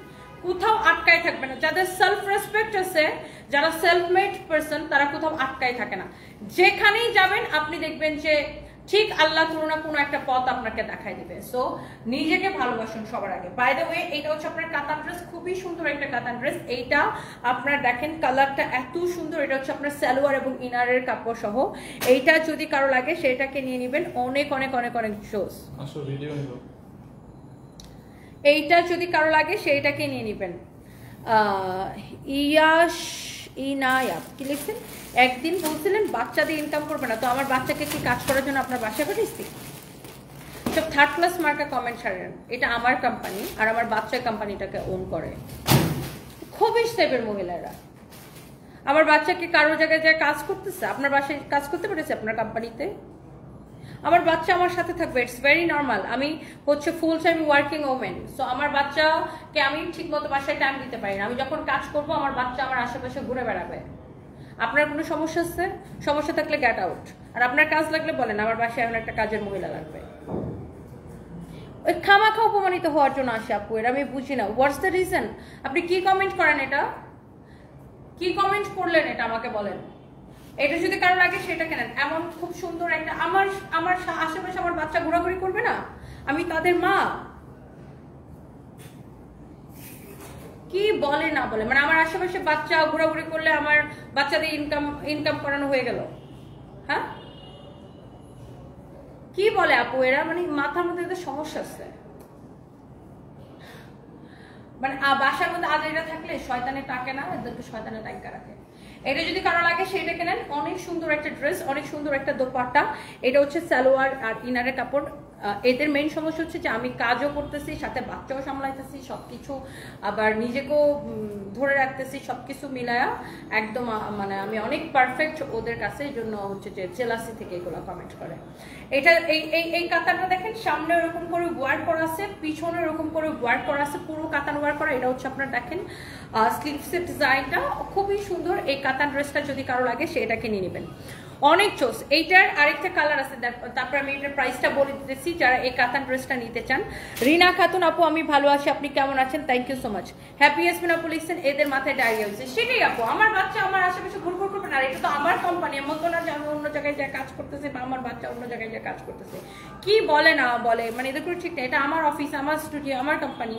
কোথাও আটকাই থাকবে না। যাদের সেলফ রেসপেক্ট আছে, যারা সেলফ মেড পারসন, তারা কোথাও আটকাই থাকে না। যেখানেই যাবেন আপনি দেখবেন যে ঠিক আল্লাহ কোনো না কোনো একটা পথ আপনাকে দেখাই দিবে। সো নিজেকে ভালোবাসুন সবার আগে। বাই দ্য ওয়ে, এটা হচ্ছে আপনার কাতান ড্রেস, খুবই সুন্দর একটা কাতান ড্রেস। এইটা আপনার দেখেন কালারটা এত সুন্দর, এটা হচ্ছে আপনার সালোয়ার এবং ইনারের কাপড় সহ। এইটা যদি কারো লাগে সেটাকে নিয়ে নেবেন, অনেক অনেক অনেক অনেক জোস। আসো ভিডিও নিব। এইটা যদি কারো লাগে সেইটাকে নিয়ে নেবেন। ইনায়াব কি লিখছেন, একদিন বলছিলেন বাচ্চা দিয়ে ইনকাম করবে না, তো আমার বাচ্চাকে কি কাজ করার জন্য আপনার বাসায় পাঠিয়েছি? সব থার্ড ক্লাস মার্কা কমেন্ট ছাড়েন। এটা আমার কোম্পানি আর আমার বাচ্চা কোম্পানিটাকে ওন করে। খুবই স্টেপের মহিলারা। আমার বাচ্চাকে কারো জায়গায় যায় কাজ করতেছে, আপনার বাসায় কাজ করতে পেরেছে আপনার কোম্পানিতে? আমার বাচ্চা আমার সাথে থাকবে, ইটস ভেরি নর্মাল। আমি হচ্ছে full time working women, so আমার বাচ্চাকে আমি ঠিক মতো বাসায় টাইম দিতে পারি না। আমি যখন কাজ করব আমার বাচ্চা আমার আশেপাশে ঘুরে বেড়াবে। আপনার কোনো সমস্যা আছে? সমস্যা থাকলে গেট আউট। আর আপনার কাজ লাগলে বলেন, আমার বাসায় এমন একটা কাজের মহিলা লাগবে। ওই খামাখা অপমানিত হওয়ার জন্য আসে আপু, এর আমি বুঝি না। What's the reason? আপনি কি কমেন্ট করেন? এটা কি কমেন্ট করলেন এটা আমাকে বলেন। এটা যদি কারো লাগে সেটা কেনেন। এমন খুব সুন্দর একটা, আমার আশেপাশে আমার বাচ্চা ঘোরাঘুরি করবে না, আমি তাদের মা। কি বলে না বলে, মানে আমার আশেপাশে বাচ্চা ঘোরাঘুরি করলে আমার বাচ্চাদের ইনকাম করানো হয়ে গেল? হ্যাঁ, কি বলে আপু এরা? মানে মাথার মধ্যে এদের সমস্যা আছে। মানে বাসার মধ্যে আদেরা থাকলে শয়তানে টাকে না, এদেরকে শয়তানে টাকা রাখে। এটা যদি কারো লাগে সেটা কেনেন। অনেক সুন্দর একটা ড্রেস, অনেক সুন্দর একটা দোপাট্টা। এটা হচ্ছে সালোয়ার আর ইনারের কাপড়। এদের মেইন সমস্যা হচ্ছে যে আমি কাজও করতেছি, সাথে বাচ্চাও সামলাইতেছি, সবকিছু আবার নিজেকেও ধরে রাখতেছি, সবকিছু মিলায়া একদম মানে আমি অনেক পারফেক্ট ওদের কাছে। এই জন্য হচ্ছে যে জেলাসি থেকে এগুলো কমেন্ট করে। এটা এই কাতানটা দেখেন, সামনে এরকম করে ওয়ার্ক করা আছে, পিছনে এরকম করে ওয়ার্ক করা আছে, পুরো কাতান ওয়ার্ক করা। এটা হচ্ছে আপনার দেখেন স্লিভসের ডিজাইনটা খুবই সুন্দর। এই কাতান ড্রেসটা যদি কারো লাগে সেটাকে নিয়ে নেবেন, অনেক চোস। এইটার আরেকটা কালার আছে, তারপর আমি এটার প্রাইসটা বলে দিতেছি যারা এই কাতান ড্রেসটা নিতে চান। রিনা খাতুন আপু, আমি ভালো আছি, আপনি কেমন আছেন? Thank you so much. Happy Yasmin আপু লিখছেন এদের মাথায় ডায়রিয়া হয়েছে। সেটাই আপু, আমার বাচ্চা আমার আশেপাশে ঘুরঘুর করবে না। আর এটা তো আমার কোম্পানি, এমন তো না যে আমি অন্য জায়গায় যা কাজ করতেছি বা আমার বাচ্চা অন্য জায়গায় যা কাজ করতেছে। কি বলে না বলে, মানে এদের কোনো ঠিক নেই। এটা আমার অফিস, আমার স্টুডিও, আমার কোম্পানি।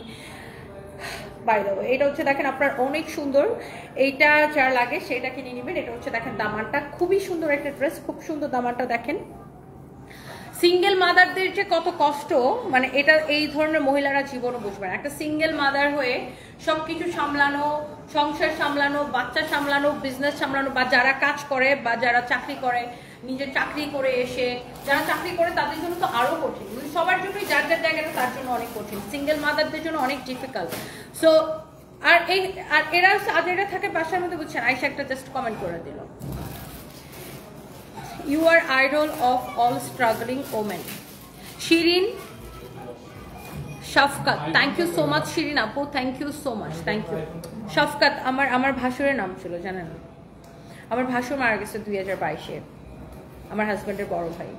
বাই দ্য ওয়ে, এটা হচ্ছে দেখেন আপনার অনেক সুন্দর। এইটা যার লাগে সেটাকে নিয়ে নেবেন। এটা হচ্ছে দেখেন দামানটা খুবই সুন্দর একটা ড্রেস, খুব সুন্দর দামানটা দেখেন। সিঙ্গেল মাদারদের যে কত কষ্ট, মানে এটা এই ধরনের মহিলারা জীবনও বুঝবে না। একটা সিঙ্গেল মাদার হয়ে সবকিছু সামলানো, সংসার সামলানো, বাচ্চা সামলানো, বিজনেস সামলানো, বা যারা কাজ করে বা যারা চাকরি করে, নিজের চাকরি করে এসে যারা চাকরি করে তাদের জন্য তো আরো কঠিন। সবার জন্যই যার যার জায়গাটা তার জন্য অনেক কঠিন, সিঙ্গেল মাদারদের জন্য অনেক ডিফিকাল্ট। সো আর এরা আদেরা থাকে বাসার মধ্যে, বুঝছেন? আয়সা একটা জাস্ট কমেন্ট করে দিল, you are idol of all struggling women. Shirin Shafqat, thank you so much Shirin আপু, thank you so much, thank you. Shafqat আমার ভাসুরের নাম ছিল, জানেন? আমার ভাসুর মারা গেছে 2022-এ, আমার হাজব্যান্ডের বড় ভাই।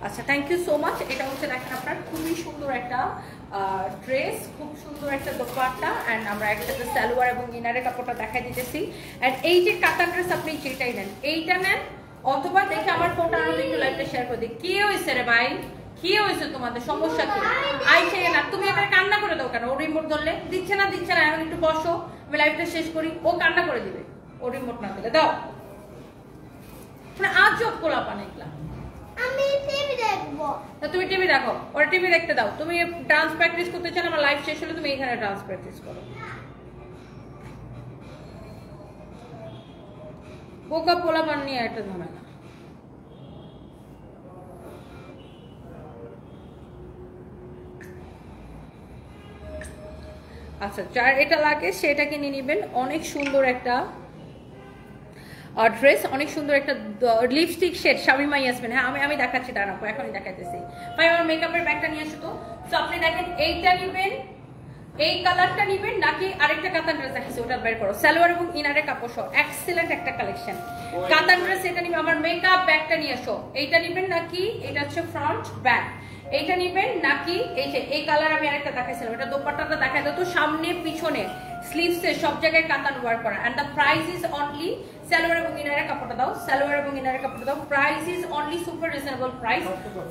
আচ্ছা, থ্যাংক ইউ সো মাচ। এটা হচ্ছে দেখেন আপনার খুবই সুন্দর একটা ড্রেস, খুব সুন্দর একটা দোপাট্টা, অ্যান্ড আমরা একসাথে সালোয়ার এবং ইনারের কাপড়টা দেখাই দিতেছি। অ্যান্ড এই যে কাতান ড্রেস আপনি যেটাই নেন, এইটা নেন, অথবা দেখে আমার ফোনটা আরো একটু লাইভটা শেয়ার করে দিই। কি হয়েছে রে ভাই, কি হয়েছে তোমাদের, সমস্যা কি? আইসে না, তুমি এবার কান্না করে দাও কেন? ও রিমোট ধরলে দিচ্ছে না, এখন একটু বসো, আমি লাইভটা শেষ করি। ও কান্না করে দিবে ও রিমোট না দিলে। দাও, মানে আজব গোলাপান এগুলা। আমি টিভি দেখবো। তুমি টিভি দেখো, ওরা টিভি দেখতে দাও। তুমি ডান্স প্র্যাকটিস করতে চান, আমার লাইভ শেষ হলে তুমি এখানে ডান্স প্র্যাকটিস করো। বোকা পোলাপান নিয়ে একটা ঝামেলা। আচ্ছা, যার এটা লাগে সেটাকে নিয়ে নেবেন। অনেক সুন্দর একটা ড্রেস, অনেক সুন্দর একটা লিপস্টিক শেড। শামিমা ইয়াসমিন, হ্যাঁ আমি দেখাচ্ছি, দাঁড়াবো, এখনই দেখাইতেছি। ভাই আমার মেকআপের ব্যাগটা নিয়ে আসো তো। তো আপনি দেখেন এইটা নেবেন, এই কালারটা নেবেন নাকি আরেকটা কাতান ড্রেস দেখাচ্ছি ওটা বের করো, সালোয়ার এবং ইনারের কাপড় সহ এক্সেলেন্ট একটা কালেকশন। কাতান ড্রেস এটা নিবে, আমার মেকআপ ব্যাগটা নিয়ে আসো, এইটা নেবেন নাকি এটা হচ্ছে ফ্রন্ট ব্যাগ, এইটা নেবেন নাকি এই যে এই কালার আমি আরেকটা দেখাইছিলাম, এটা দোপাট্টাটা দেখাই দাও তো, সামনে পিছনে স্লিভসে সব জায়গায় কাতান ওয়ার্ক করা, and the price is only, salwar এবং ইনারের কাপড়টা দাও, সালোয়ার এবং ইনারের কাপড়টা দাও, price is only super reasonable price,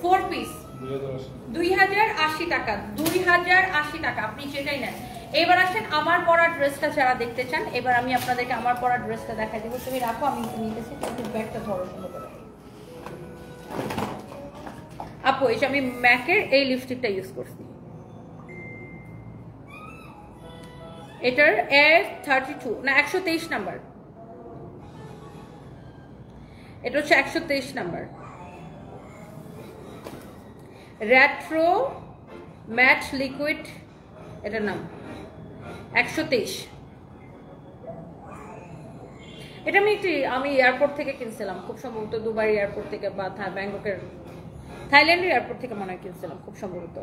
4 piece 2080 টাকা, 2080 টাকা, আপনি যেটাই নেন। এবার আসেন আমার পরা ড্রেসটা যারা দেখতে চান, এবার আমি আপনাদেরকে আমার পরা ড্রেসটা দেখাই দেবো, তুমি রাখো আমি নিতেছি, কিন্তু ব্যাগটা ধরো সুন্দর করে। আপু এই যে আমি ম্যাকের এই লিপস্টিকটা ইউজ করছি, এটার A32 না 123 নাম্বার, এটা হচ্ছে 123 নাম্বার, রেট্রো ম্যাট লিকুইড, এটার নাম 123। এটা আমি এয়ারপোর্ট থেকে কিনছিলাম, খুব সম্ভবত দুবাই এয়ারপোর্ট থেকে বা ব্যাংককের থাইল্যান্ডের এয়ারপোর্ট থেকে মনে হয় কিনছিলাম খুব সম্ভবত।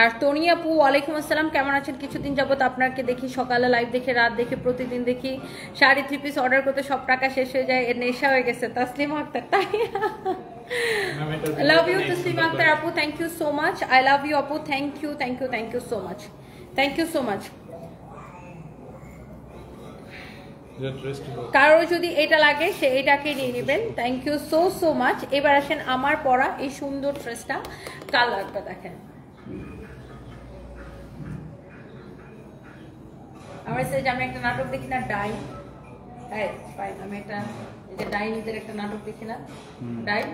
আর তনি আপু ওয়ালাইকুম আসসালাম, কেমন আছেন? কিছুদিন যাবত আপনাকে দেখি, সকালে লাইভ দেখে, রাত দেখে, প্রতিদিন দেখি, শাড়ি 3 পিস অর্ডার করতে সব টাকা শেষ হয়ে যায়, এর নেশা হয়ে গেছে। তাসলিমা আক্তার, তাই লাভ ইউ তাসলিমা আক্তার আপু, thank you so much, I love you আপু, thank you thank you thank you so much, thank you so much. কারো যদি এটা লাগে সে এটাকে নিয়ে নেবেন, thank you so so much. এবার আসেন আমার পরা এই সুন্দর ড্রেসটা, কালারটা দেখেন, আমার সাথে যে আমি একটা নাটক দেখি না ডাইন, আমি একটা ডাইনিদের একটা নাটক দেখি না ডাইন,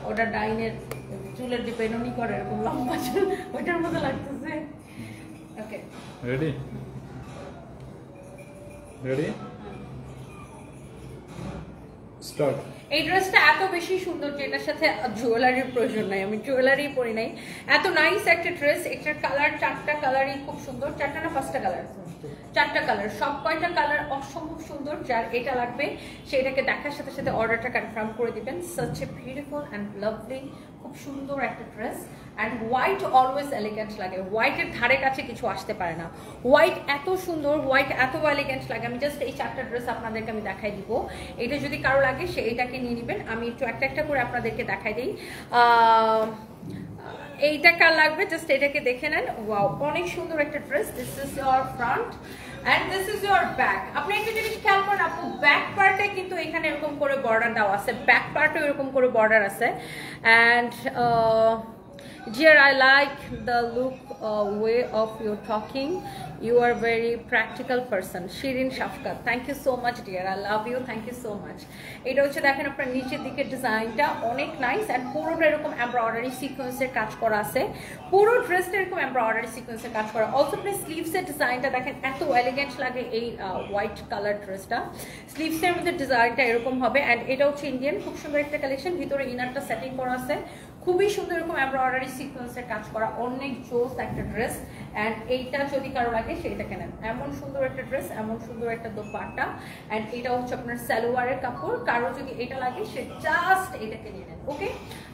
ওটা ডাইনের চুলের যে পেননি করে এরকম লম্বা চুল, ওইটার মতো লাগতেছে। Okay ready ready start. এই ড্রেসটা এত বেশি সুন্দর যে এটার সাথে জুয়েলারির প্রয়োজন নাই, আমি জুয়েলারি পরি নাই, এত নাইস একটা ড্রেস। এটার কালার 4টা কালারই খুব সুন্দর, 4টা না 5টা কালার, 4টা কালার, সব কয়টা কালার অসম্ভব সুন্দর। যার এটা লাগবে সেটাকে দেখার সাথে সাথে অর্ডারটা কনফার্ম করে দিবেন। Such a beautiful and lovely, খুব সুন্দর একটা dress. And white always elegant লাগে, হোয়াইটের ধারে কাছে কিছু আসতে পারে না, হোয়াইট এত সুন্দর, হোয়াইট এত এলিগেন্ট লাগে। আমি জাস্ট এই 4টা ড্রেস আপনাদেরকে আমি দেখাই দিব, এটা যদি কারো লাগে সে এটাকে নিয়ে নেবেন। আমি একটু একটা একটা করে আপনাদেরকে দেখাই দিই। এইটা কার লাগবে জাস্ট এটাকে দেখে নেন। ওয়াও, অনেক সুন্দর একটা dress. This is your front end this is your back. আপনি একটা জিনিস খেয়াল করেন আপু, ব্যাক পার্টে কিন্তু এখানে এরকম করে বর্ডার দেওয়া আছে, ব্যাক পার্টে এরকম করে বর্ডার আছে। And dear, I like the look way of your talking, you are very practical person. Shirin Shafkat, thank you so much dear, I love you, thank you so much. এটা হচ্ছে দেখেন আপনার নিচের দিকের ডিজাইনটা অনেক নাইস, এন্ড পুরোটা এরকম এমব্রয়ডারি সিকোয়েন্সের কাজ করা আছে, পুরো ড্রেসটা এরকম এমব্রয়ডারি সিকোয়েন্সের কাজ করা। অলসো আপনি স্লিভসের ডিজাইনটা দেখেন, এত এলিগেন্ট লাগে এই হোয়াইট কালার ড্রেসটা। স্লিভসের মধ্যে ডিজাইনটা এরকম হবে, এন্ড এটা হচ্ছে ইন্ডিয়ান, খুব সুন্দর একটা কালেকশন। ভিতরে ইনারটা সেটিং করা আছে, খুবই সুন্দর এরকম এমব্রয়ডারি সিকোয়েন্সের কাজ করা, অনেক জোস একটা ড্রেস। এন্ড এইটা যদি কারো লাগে সেটা কেনেন, এমন সুন্দর একটা ড্রেস, এমন সুন্দর একটা দোপাট্টা। এন্ড এটা হচ্ছে আপনার সালোয়ারের কাপড়, কারো যদি এটা লাগে সে জাস্ট এটাকে নিয়ে নেন। ওকে,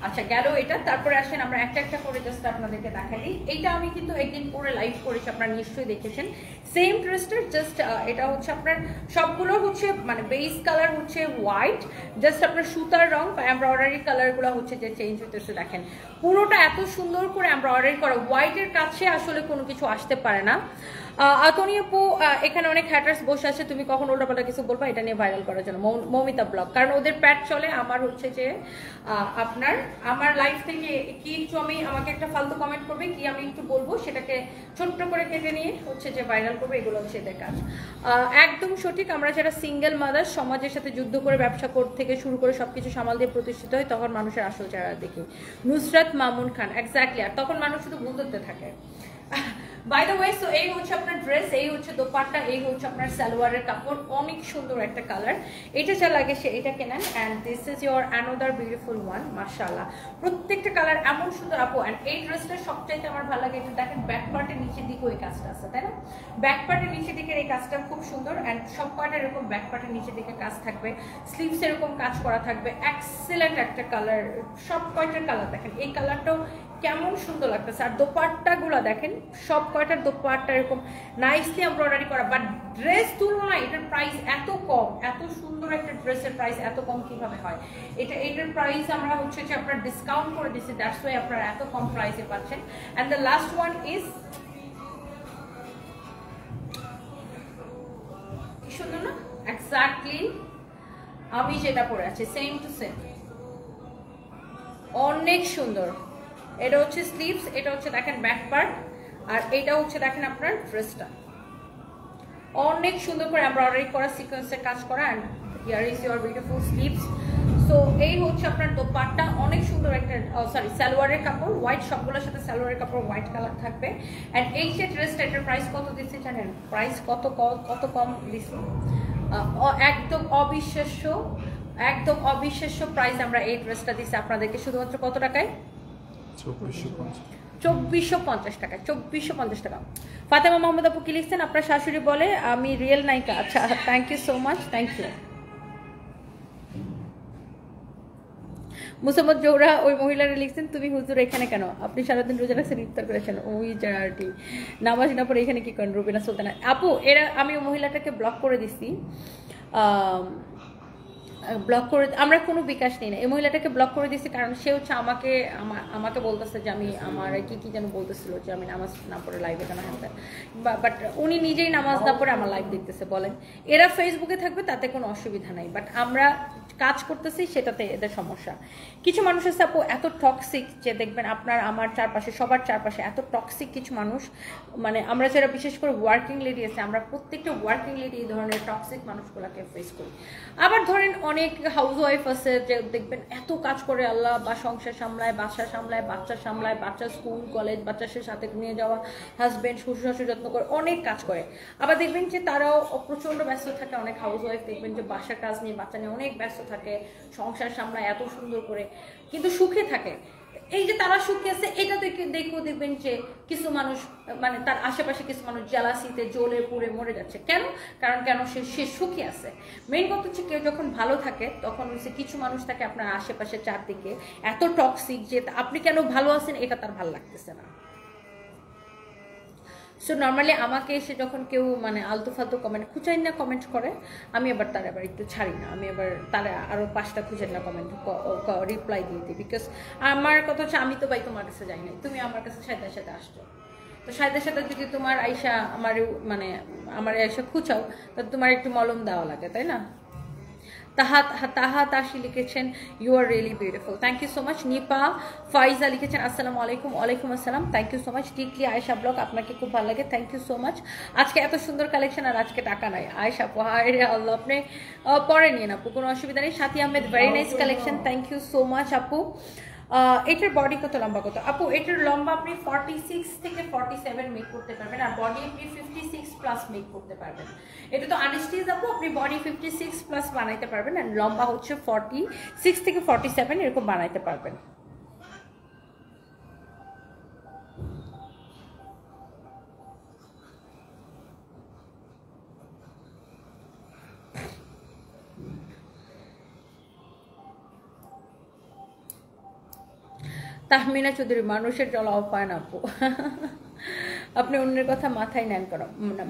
আচ্ছা গেল এটা। তারপরে আসেন আমরা একটা একটা করে জাস্ট আপনাদেরকে দেখাই দিই। এইটা আমি কিন্তু একদিন পরে লাইভ করেছি, আপনারা নিশ্চয়ই দেখেছেন। সেম ড্রেসটার জাস্ট এটা হচ্ছে আপনার সবগুলো হচ্ছে মানে বেস কালার হচ্ছে হোয়াইট, জাস্ট আপনার সুতার রং বা এমব্রয়ডারি কালারগুলো হচ্ছে যে চেঞ্জ হতেছে। দেখেন পুরোটা এত সুন্দর করে এমব্রয়ডারি করা, হোয়াইটের কাছে আসলে কোনো কিছু আসতে পারে না। আতনি আপু এখানে অনেক হ্যাটার্স বসে আছে, তুমি কখন উল্টাপাল্টা কিছু বলবা এটা নিয়ে ভাইরাল করার জন্য। মৌমিতা ব্লগ, কারণ ওদের প্যাট চলে। আমার হচ্ছে যে আপনার আমার লাইফ থেকে কি একটু আমি আমাকে একটা ফালতু কমেন্ট করবে, কি আমি একটু বলবো সেটাকে ছোট্ট করে কেটে নিয়ে হচ্ছে যে ভাইরাল করবে, এগুলো হচ্ছে এদের কাজ। একদম সঠিক। আমরা যারা সিঙ্গেল মাদার, সমাজের সাথে যুদ্ধ করে ব্যবসা থেকে শুরু করে সবকিছু সামাল দিয়ে প্রতিষ্ঠিত হয়, তখন মানুষের আসল চেহারা দেখি। নুসরাত মামুন খান, এক্স্যাক্টলি। আর তখন মানুষ শুধু ভুল ধরতে থাকে। বাই দ্য ওয়ে, সো এই হচ্ছে আপনার ড্রেস, এই হচ্ছে দোপাট্টা, এই হচ্ছে আপনার সালোয়ারের কাপড়, অনেক সুন্দর একটা কালার। এটা যা লাগে সে এটা কেনেন। And this is your another beautiful one, মাশাআল্লাহ প্রত্যেকটা কালার এমন সুন্দর আপু। অ্যান্ড এই ড্রেসটা সবচাইতে আমার ভালো লাগে, এটা দেখেন ব্যাক পার্টের নিচের দিকে ওই কাজটা আছে, তাই না? ব্যাক পার্টের নিচের দিকের এই কাজটা খুব সুন্দর। অ্যান্ড সব পার্টের এরকম ব্যাক পার্টের নিচের দিকে কাজ থাকবে, স্লিভস এরকম কাজ করা থাকবে, এক্সেলেন্ট একটা কালার। সব কয়টার কালার দেখেন, এই কালারটাও কেমন সুন্দর লাগতেছে। আর দোপাট্টাগুলো দেখেন, সব কয়টার দোপাট্টা এরকম নাইসলি এমব্রয়ডারি করা। বাট ড্রেস তুলনায় এটার প্রাইস এত কম, এত সুন্দর একটা ড্রেসের প্রাইস এত কম কিভাবে হয়? এটার প্রাইস আমরা হচ্ছে যে আপনার ডিসকাউন্ট করে দিচ্ছি, দ্যাটস ওয়াই আপনারা এত কম প্রাইসে পাচ্ছেন। And the last one is কি সুন্দর না, এক্স্যাক্টলি আমি যেটা পরে আছি সেম টু সেম, অনেক সুন্দর। এটা হচ্ছে স্লিভস, এটা হচ্ছে দেখেন ব্যাক পার্ট, আর এটা হচ্ছে দেখেন আপনার ড্রেসটা অনেক সুন্দর করে এমব্রয়ডারি করা, সিকোয়েন্সের কাজ করা। And here is your beautiful sleeves. So এই হচ্ছে আপনার দোপাট্টা, অনেক সুন্দর একটা সরি সালোয়ারের কাপড় হোয়াইট, সবগুলোর সাথে সালোয়ারের কাপড় হোয়াইট কালার থাকবে। অ্যান্ড এই যে ড্রেসটা, এটার প্রাইস কত দিচ্ছে জানেন? প্রাইস কত কম দিচ্ছে, একদম অবিশ্বাস্য, একদম অবিশ্বাস্য প্রাইস আমরা এই ড্রেসটা দিচ্ছি আপনাদেরকে শুধুমাত্র কত টাকায়? 2450 টাকা, 2450 টাকা। ফাতেমা মোহাম্মদ আপু কি লিখছেন? আপনার শাশুড়ি বলে আমি রিয়েল নায়িকা। আচ্ছা, thank you so much, thank you. Mosammat Zohra ওই মহিলারা লিখছেন তুমি হুজুর এখানে কেন? আপনি সারাদিন রোজা রাখছেন, ইফতার করেছেন, ওই জার্টি নামাজ না পরে এখানে কি করেন? রুবিনা সুলতানা আপু, এরা আমি ওই মহিলাটাকে ব্লক করে দিছি, ব্লক করে, আমরা কোনো বিকাশ নেই না, এই মহিলাটাকে ব্লক করে দিয়েছি কারণ সে হচ্ছে আমাকে বলতেছে যে আমি আমার কি যেন বলতেছিল যে আমি নামাজ না পড়ে লাইভে কেন হ্যাঁ, বাট উনি নিজেই নামাজ না পড়ে আমার লাইভ দেখতেছে। বলেন এরা ফেসবুকে থাকবে তাতে কোনো অসুবিধা নাই, বাট আমরা কাজ করতেছি সেটাতে এদের সমস্যা। কিছু মানুষের সাপো এত টক্সিক যে দেখবেন আপনার আমার চারপাশে সবার চারপাশে এত টক্সিক কিছু মানুষ, মানে আমরা যারা বিশেষ করে ওয়ার্কিং লেডি আছে, আমরা প্রত্যেকটা ওয়ার্কিং লেডি এই ধরনের টক্সিক মানুষগুলোকে ফেস করি। আবার ধরেন অনেক হাউস ওয়াইফ আছে যে দেখবেন এত কাজ করে আল্লাহ, বা সংসার সামলায়, বাসা সামলায়, বাচ্চা সামলায়, বাচ্চা স্কুল কলেজ, বাচ্চাদের সাথে নিয়ে যাওয়া, হাজব্যান্ড শ্বশুর শাশুড়ি যত্ন করে, অনেক কাজ করে। আবার দেখবেন যে তারাও প্রচন্ড ব্যস্ত থাকে, অনেক হাউস ওয়াইফ দেখবেন যে বাসার কাজ নিয়ে বাচ্চা নিয়ে অনেক ব্যস্ত থাকে, সংসার সামলায় এত সুন্দর করে, কিন্তু সুখে থাকে। এই যে তারা সুখে আছে এটা দেখেও দেখবেন যে কিছু মানুষ মানে তার আশেপাশে কিছু মানুষ জ্বালাসিতে জ্বলে পুড়ে মরে যাচ্ছে। কারণ সে সুখী আছে। মেইন কথা হচ্ছে কেউ যখন ভালো থাকে তখন হচ্ছে কিছু মানুষ থাকে আপনার আশেপাশে চারদিকে এত টক্সিক যে আপনি কেন ভালো আছেন এটা তার ভালো লাগতেছে না। সো নর্মালি আমাকে এসে যখন কেউ মানে আলতু ফালতু কমেন্ট খুঁজাই না কমেন্ট করে, আমি আবার তার আবার একটু ছাড়ি না, আমি আবার তারা আরও 5টা খুঁজেন না কমেন্ট রিপ্লাই দিয়ে দিই। বিকজ আমার কথা হচ্ছে আমি তো ভাই তোমার কাছে যাই নাই, তুমি আমার কাছে সাথে সাথে আসছো, তো সাথে সাথে যদি তোমার আইসা আমার আইসা খুঁচাও তো তোমার একটু মলম দেওয়া লাগে, তাই না? তাহা তাশি লিখেছেন you are really beautiful, thank you so much. Nipa Faiza লিখেছেন আসসালামু আলাইকুম। ওয়ালাইকুম আসসালাম, থ্যাংক ইউ সো মাচ। টিকলি আয়েশা ব্লগ আপনাকে খুব ভালো লাগে, থ্যাংক ইউ সো মাচ। আজকে এত সুন্দর কালেকশন আর আজকে টাকা নাই আয়েশা আপু, হায় রে আল্লাহ, আপনি পরে নিয়ে আপু কোনো অসুবিধা নেই। Sathi Ahmed very nice collection, thank you so much আপু। এটার বডি কত লম্বা কত আপু? এটার লম্বা আপনি 46 থেকে 47 মেক করতে পারবেন, আর বডি আপনি 56 প্লাস মেক করতে পারবেন। এটা তো আনস্টিচ আপু, আপনি বডি 56 প্লাস বানাইতে পারবেন, আর লম্বা হচ্ছে 46 থেকে 47 এরকম বানাইতে পারবেন। তাহমিনা চৌধুরী মানুষের জল পায় না আপু, আপনি অন্যের কথা মাথায় নেন কেন?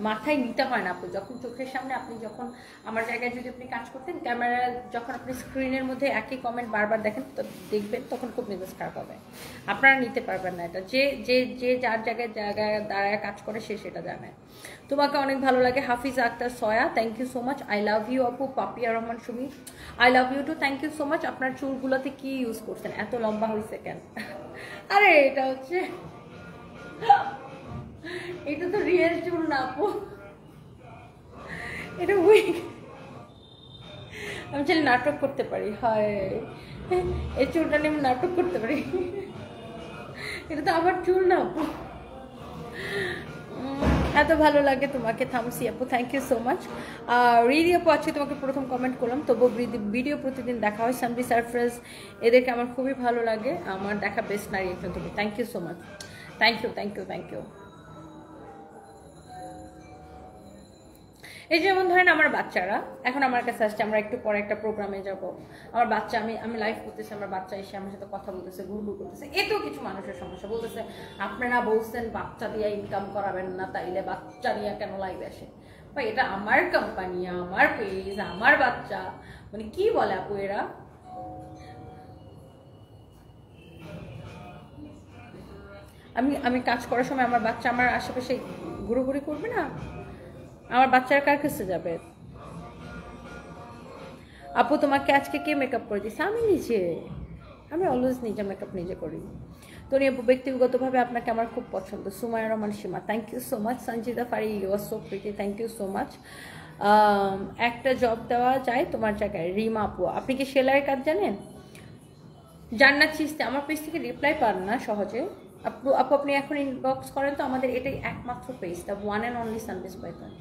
মাথায় নিতে হয় না আপু, যখন চোখের সামনে আপনি যখন আমার জায়গায় যদি আপনি কাজ করতেন, ক্যামেরা যখন আপনি স্ক্রিনের মধ্যে একই কমেন্ট বারবার দেখেন দেখবেন তখন খুব মেজাজ খারাপ হবে, আপনারা নিতে পারবেন না এটা। যে যার জায়গায় দাঁড়ায় কাজ করে সে সেটা জানে। তোমাকে অনেক ভালো লাগে Hafiz Akter Soya, thank you so much. I love you আপু। Papiya Rahman Sumi, I love you too, thank you so much. আপনার চুলগুলোতে কি ইউজ করছেন, এত লম্বা হয়েছে কেন? আরে এটা হচ্ছে এটা তো রিয়েল চুল না আপু, এটা উইগ। আমি চাইলে নাটক করতে পারি, হয় এই চুলটা নিয়ে আমি নাটক করতে পারি, এটা তো আমার চুল না আপু। এত ভালো লাগে তোমাকে থামসি আপু, thank you so much. Ridi আপু আজকে তোমাকে প্রথম কমেন্ট করলাম, তবু ভিডিও প্রতিদিন দেখা হয়। সানভি সারফ্রাজ এদেরকে আমার খুবই ভালো লাগে, আমার দেখা বেস্ট নারী একজন তুমি, thank you so much, thank you thank you thank you. এই যেমন ধরেন আমার বাচ্চারা এখন আমার কাছে আসছে, আমরা একটু পরে একটা প্রোগ্রামে যাব, আমার বাচ্চা আমি লাইভ করতেছি, আমার বাচ্চা এসে আমার সাথে কথা বলতেছে, গুরু করতেছে, এতেও কিছু মানুষের সমস্যা, বলতেছে আপনারা বলছেন বাচ্চা দিয়ে ইনকাম করাবেন না, তাইলে বাচ্চা নিয়ে কেন লাইভ আসে? ভাই এটা আমার কোম্পানি, আমার পেজ, আমার বাচ্চা, মানে কি বলে আপু এরা? আমি কাজ করার সময় আমার বাচ্চা আমার আশেপাশে ঘুরোঘুরি করবে না? আমার বাচ্চারা কার কাছে যাবে? আপু তোমাকে আজকে কে মেকআপ করে দিচ্ছে? আমি নিজে, আমি অলওয়েজ নিজে মেকআপ নিজে করি। তনি আপু ব্যক্তিগতভাবে আপনাকে আমার খুব পছন্দ। Sumaya Rahman Sima, thank you so much. Sanjita Fari, you are so pretty, thank you so much. একটা জব দেওয়া যায় তোমার জায়গায়, রিমা আপু। আপনি কি সেলাইয়ের কাজ জানেন? জান্নাত চিস্তি, আমার পেজ থেকে রিপ্লাই পান না সহজে আপু। আপনি এখন ইনবক্স করেন তো, আমাদের এটাই একমাত্র page, the one and only সানবিস Python.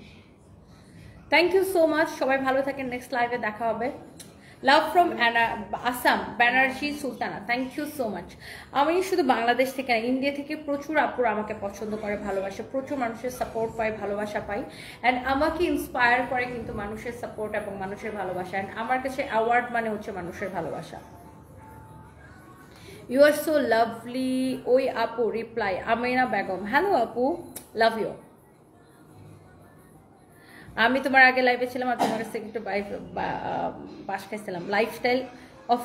Thank you so much, সবাই ভালো থাকেন, নেক্সট লাইভে দেখা হবে। Love from Assam, Banerjee Sultana, thank you so much. আমি শুধু বাংলাদেশ থেকে না, ইন্ডিয়া থেকে প্রচুর আপুরা আমাকে পছন্দ করে, ভালোবাসে, প্রচুর মানুষের সাপোর্ট পাই, ভালোবাসা পাই, অ্যান্ড আমাকে ইন্সপায়ার করে কিন্তু মানুষের সাপোর্ট এবং মানুষের ভালোবাসা, অ্যান্ড আমার কাছে অ্যাওয়ার্ড মানে হচ্ছে মানুষের ভালোবাসা। You are so lovely. ওই আপু রিপ্লাই আমিনা বেগম, হ্যালো আপু, লাভ ইউ। আমি তোমার আগে লাইভে ছিলাম আর তোমার কাছ থেকে একটু বাস খাইছিলাম। লাইফস্টাইল অফ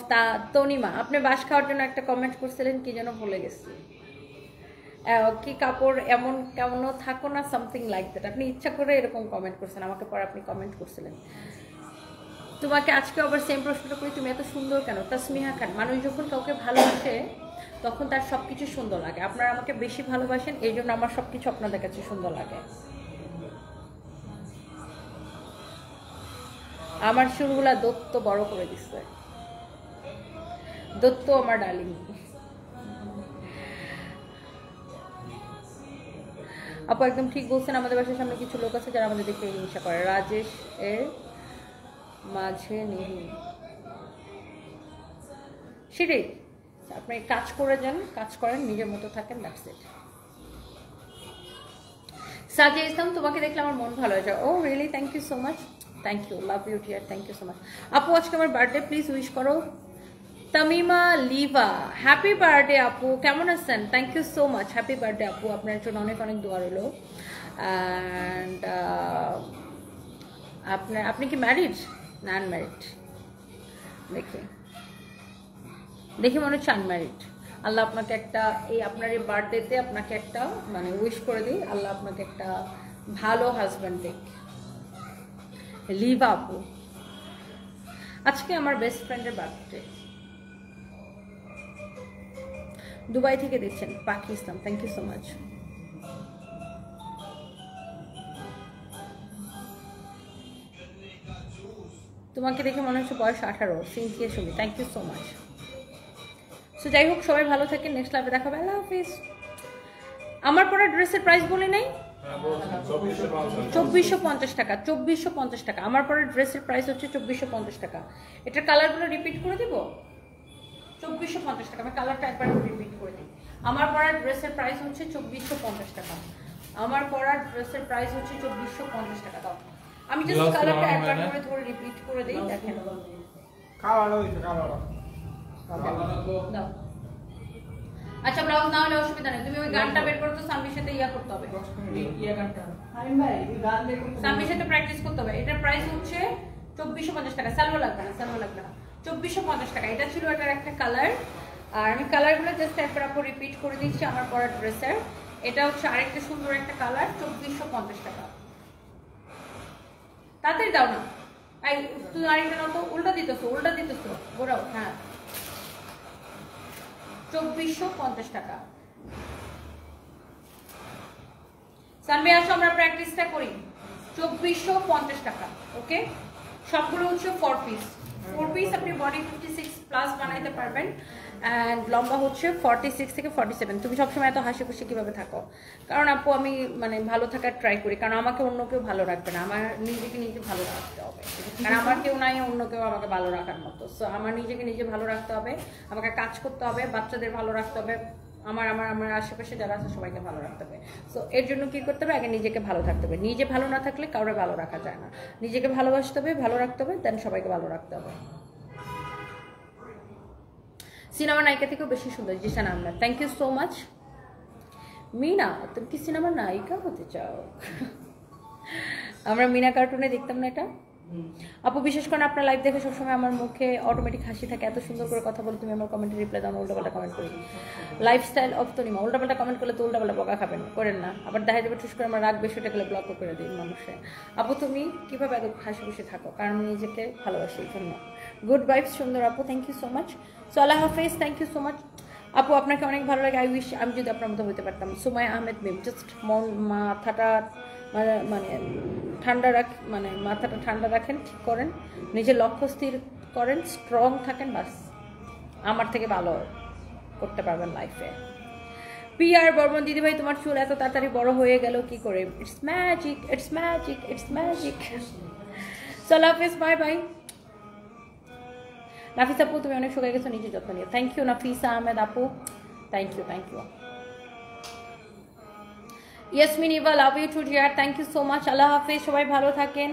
তনিমা, আপনি বাস খাওয়ার জন্য একটা কমেন্ট করছিলেন, কি যেন ভুলে গেছি, কি কাপড় এমন কেমনও থাকো না, সামথিং লাইক দ্যাট। আপনি ইচ্ছা করে এরকম কমেন্ট করছেন, আমাকে পরে আপনি কমেন্ট করছিলেন। তোমাকে আজকে আবার সেম প্রশ্নটা করি, তুমি এত সুন্দর কেন? তাসমিহা খান, মানুষ যখন কাউকে ভালোবাসে তখন তার সব কিছু সুন্দর লাগে। আপনারা আমাকে বেশি ভালোবাসেন, এই জন্য আমার সব কিছু আপনাদের কাছে সুন্দর লাগে। আমার চুলগুলা দত্ত বড় করে দিচ্ছে, দত্ত আমার ডার্লিং। আপু একদম ঠিক বলছেন, আমাদের বাসার সামনে কিছু লোক আছে যারা আমাদের দেখে হিংসা করে। রাজেশ এর মাঝে নেই, সেটাই। আপনি কাজ করে যান, কাজ করেন, নিজের মতো থাকেন, দ্যাটস ইট। সাজিয়া ইসলাম, তোমাকে দেখলে আমার মন ভালো হয়ে যায়। Oh really, thank you so much, thank you, love you dear, thank you so much. আপু আজকে আমার বার্থডে, প্লিজ উইশ করো। তামিমা লিভা, হ্যাপি বার্থডে আপু, কেমন আছেন? Thank you so much, happy birthday আপু, আপনার জন্য অনেক অনেক দোয়া রইল। অ্যান্ড আপনি কি ম্যারিড না আনম্যারিড? দেখি মনে হচ্ছে আনম্যারিড। আল্লাহ আপনাকে একটা, এই আপনার এই বার্থডেতে আপনাকে একটা মানে উইশ করে দিই, আল্লাহ আপনাকে একটা ভালো হাজব্যান্ড দেখ। লিভা আপু, আজকে আমার বেস্ট ফ্রেন্ডের বার্থডে। দুবাই থেকে দেখছেন, Pakhi Islam, thank you so much. তোমাকে দেখে মনে হচ্ছে বয়স 18, Sinthia Sumi, thank you so much. So যাই হোক, সবাই ভালো থাকেন, নেক্সট লাইভে দেখা হবে, আল্লাহ হাফিজ। আমার পরা ড্রেসের প্রাইস বলে নাই, 2450 টাকা, 2450 টাকা। আমার পরে ড্রেসের প্রাইস হচ্ছে 2450 টাকা। এটার কালারগুলো রিপিট করে দিব, 2450 টাকা। আমি কালারটা একবার রিপিট করে দিই। আমার পরা ড্রেসের প্রাইস হচ্ছে 2450 টাকা। আমার পরা ড্রেসের প্রাইস হচ্ছে 2450 টাকা। দাও, আমি জাস্ট কালারটা একবার করে ধরে রিপিট করে দিই, দেখেন। কালার হইছে, কালার দাও। আচ্ছা ব্লাউজ না হলে অসুবিধা নেই, তুমি ওই গানটা বের করো তো, সামনের সাথে ইয়া করতে হবে, সামনের সাথে প্র্যাকটিস করতে হবে। এটার প্রাইস হচ্ছে 2450 টাকা। সালোয়ার লাগবে না, সালোয়ার লাগবে না, 2450 টাকা। এটা ছিল এটার একটা কালার, আর আমি কালারগুলো জাস্ট একবার আপু রিপিট করে দিচ্ছি। আমার পরা ড্রেসের এটা হচ্ছে আরেকটা সুন্দর একটা কালার, 2450 টাকা। তাড়াতাড়ি দাও না, এই তুই আরেকটা নাও তো, উল্টা দিতেছো, উল্টা দিতেছো, ঘোরাও। হ্যাঁ, 2450 টাকা। সানবি আসো আমরা প্র্যাকটিসটা করি। 2450 টাকা, ওকে। সবগুলো হচ্ছে 4 পিস। 4 পিস আপনি বডি 56 প্লাস বানাইতে পারবেন অ্যান্ড লম্বা হচ্ছে 46 থেকে 47। তুমি সবসময় এত হাসি খুশি কিভাবে থাকো? কারণ আপু আমি মানে ভালো থাকার ট্রাই করি, কারণ আমাকে অন্য কেউ ভালো রাখবে না, আমার নিজেকে নিজে ভালো রাখতে হবে, কারণ আমার কেউ নাই অন্য কেউ আমাকে ভালো রাখার মতো। সো আমার নিজেকে নিজে ভালো রাখতে হবে, আমাকে কাজ করতে হবে, বাচ্চাদের ভালো রাখতে হবে, আমার আমার আমার আশেপাশে যারা আছে সবাইকে ভালো রাখতে হবে। সো এর জন্য কি করতে হবে? আগে নিজেকে ভালো থাকতে হবে। নিজে ভালো না থাকলে কাউরে ভালো রাখা যায় না। নিজেকে ভালোবাসতে হবে, ভালো রাখতে হবে, দেন সবাইকে ভালো রাখতে হবে। সিনেমা নায়িকা থেকেও বেশি সুন্দর Zishan Ahmed, thank you so much. Mina, তুমি কি সিনেমার নায়িকা হতে চাও? আমরা মিনা কার্টুনে দেখতাম না এটা? আপু বিশেষ করে আপনার লাইভ দেখে সবসময় আমার মুখে অটোমেটিক হাসি থাকে, এত সুন্দর করে কথা বলে তুমি আমার কমেন্টে রিপ্লাই দাও না, উল্টাপাল্টা কমেন্ট করি। লাইফস্টাইল অফ তনিমা, উল্টাপাল্টা কমেন্ট করলে তো উল্টাপাল্টা বকা খাবেন, করেন না। আবার দেখা যাবে ঠুস করে আমার রাগ বেশি উঠে গেলে ব্লক করে দিই মানুষে। আপু তুমি কিভাবে এত হাসি খুশি থাকো? কারণ আমি নিজেকে ভালোবাসি এই জন্য। গুড ভাইবস সুন্দর আপু, thank you so much. So আল্লাহ হাফেজ, থ্যাংক ইউ সো মাচ আপু, আপনাকে অনেক ভালো লাগে। আই উইশ আমি যদি আপনার মতো হতে পারতাম। সুমাইয়া আহমেদ মিম, জাস্ট মাথাটা মানে ঠান্ডা মানে মাথাটা ঠান্ডা রাখেন, ঠিক করেন, নিজের লক্ষ্য স্থির করেন, স্ট্রং থাকেন, বাস আমার থেকে ভালো করতে পারবেন লাইফে। পিআর বর্মন দিদি ভাই, তোমার চুল এত তাড়াতাড়ি বড় হয়ে গেল কি করে? It's magic, it's magic, it's magic. আল্লাহ হাফেজ, বাই বাই। নাফিস আপু তুমি অনেক শুকিয়ে গেছো, নিজের যত্ন নিও। থ্যাংক ইউ নাফিসা আহমেদ আপু, thank you, thank you. Yasmin Eva, love you too dear, thank you so much. আল্লাহ হাফেজ, সবাই ভালো থাকেন।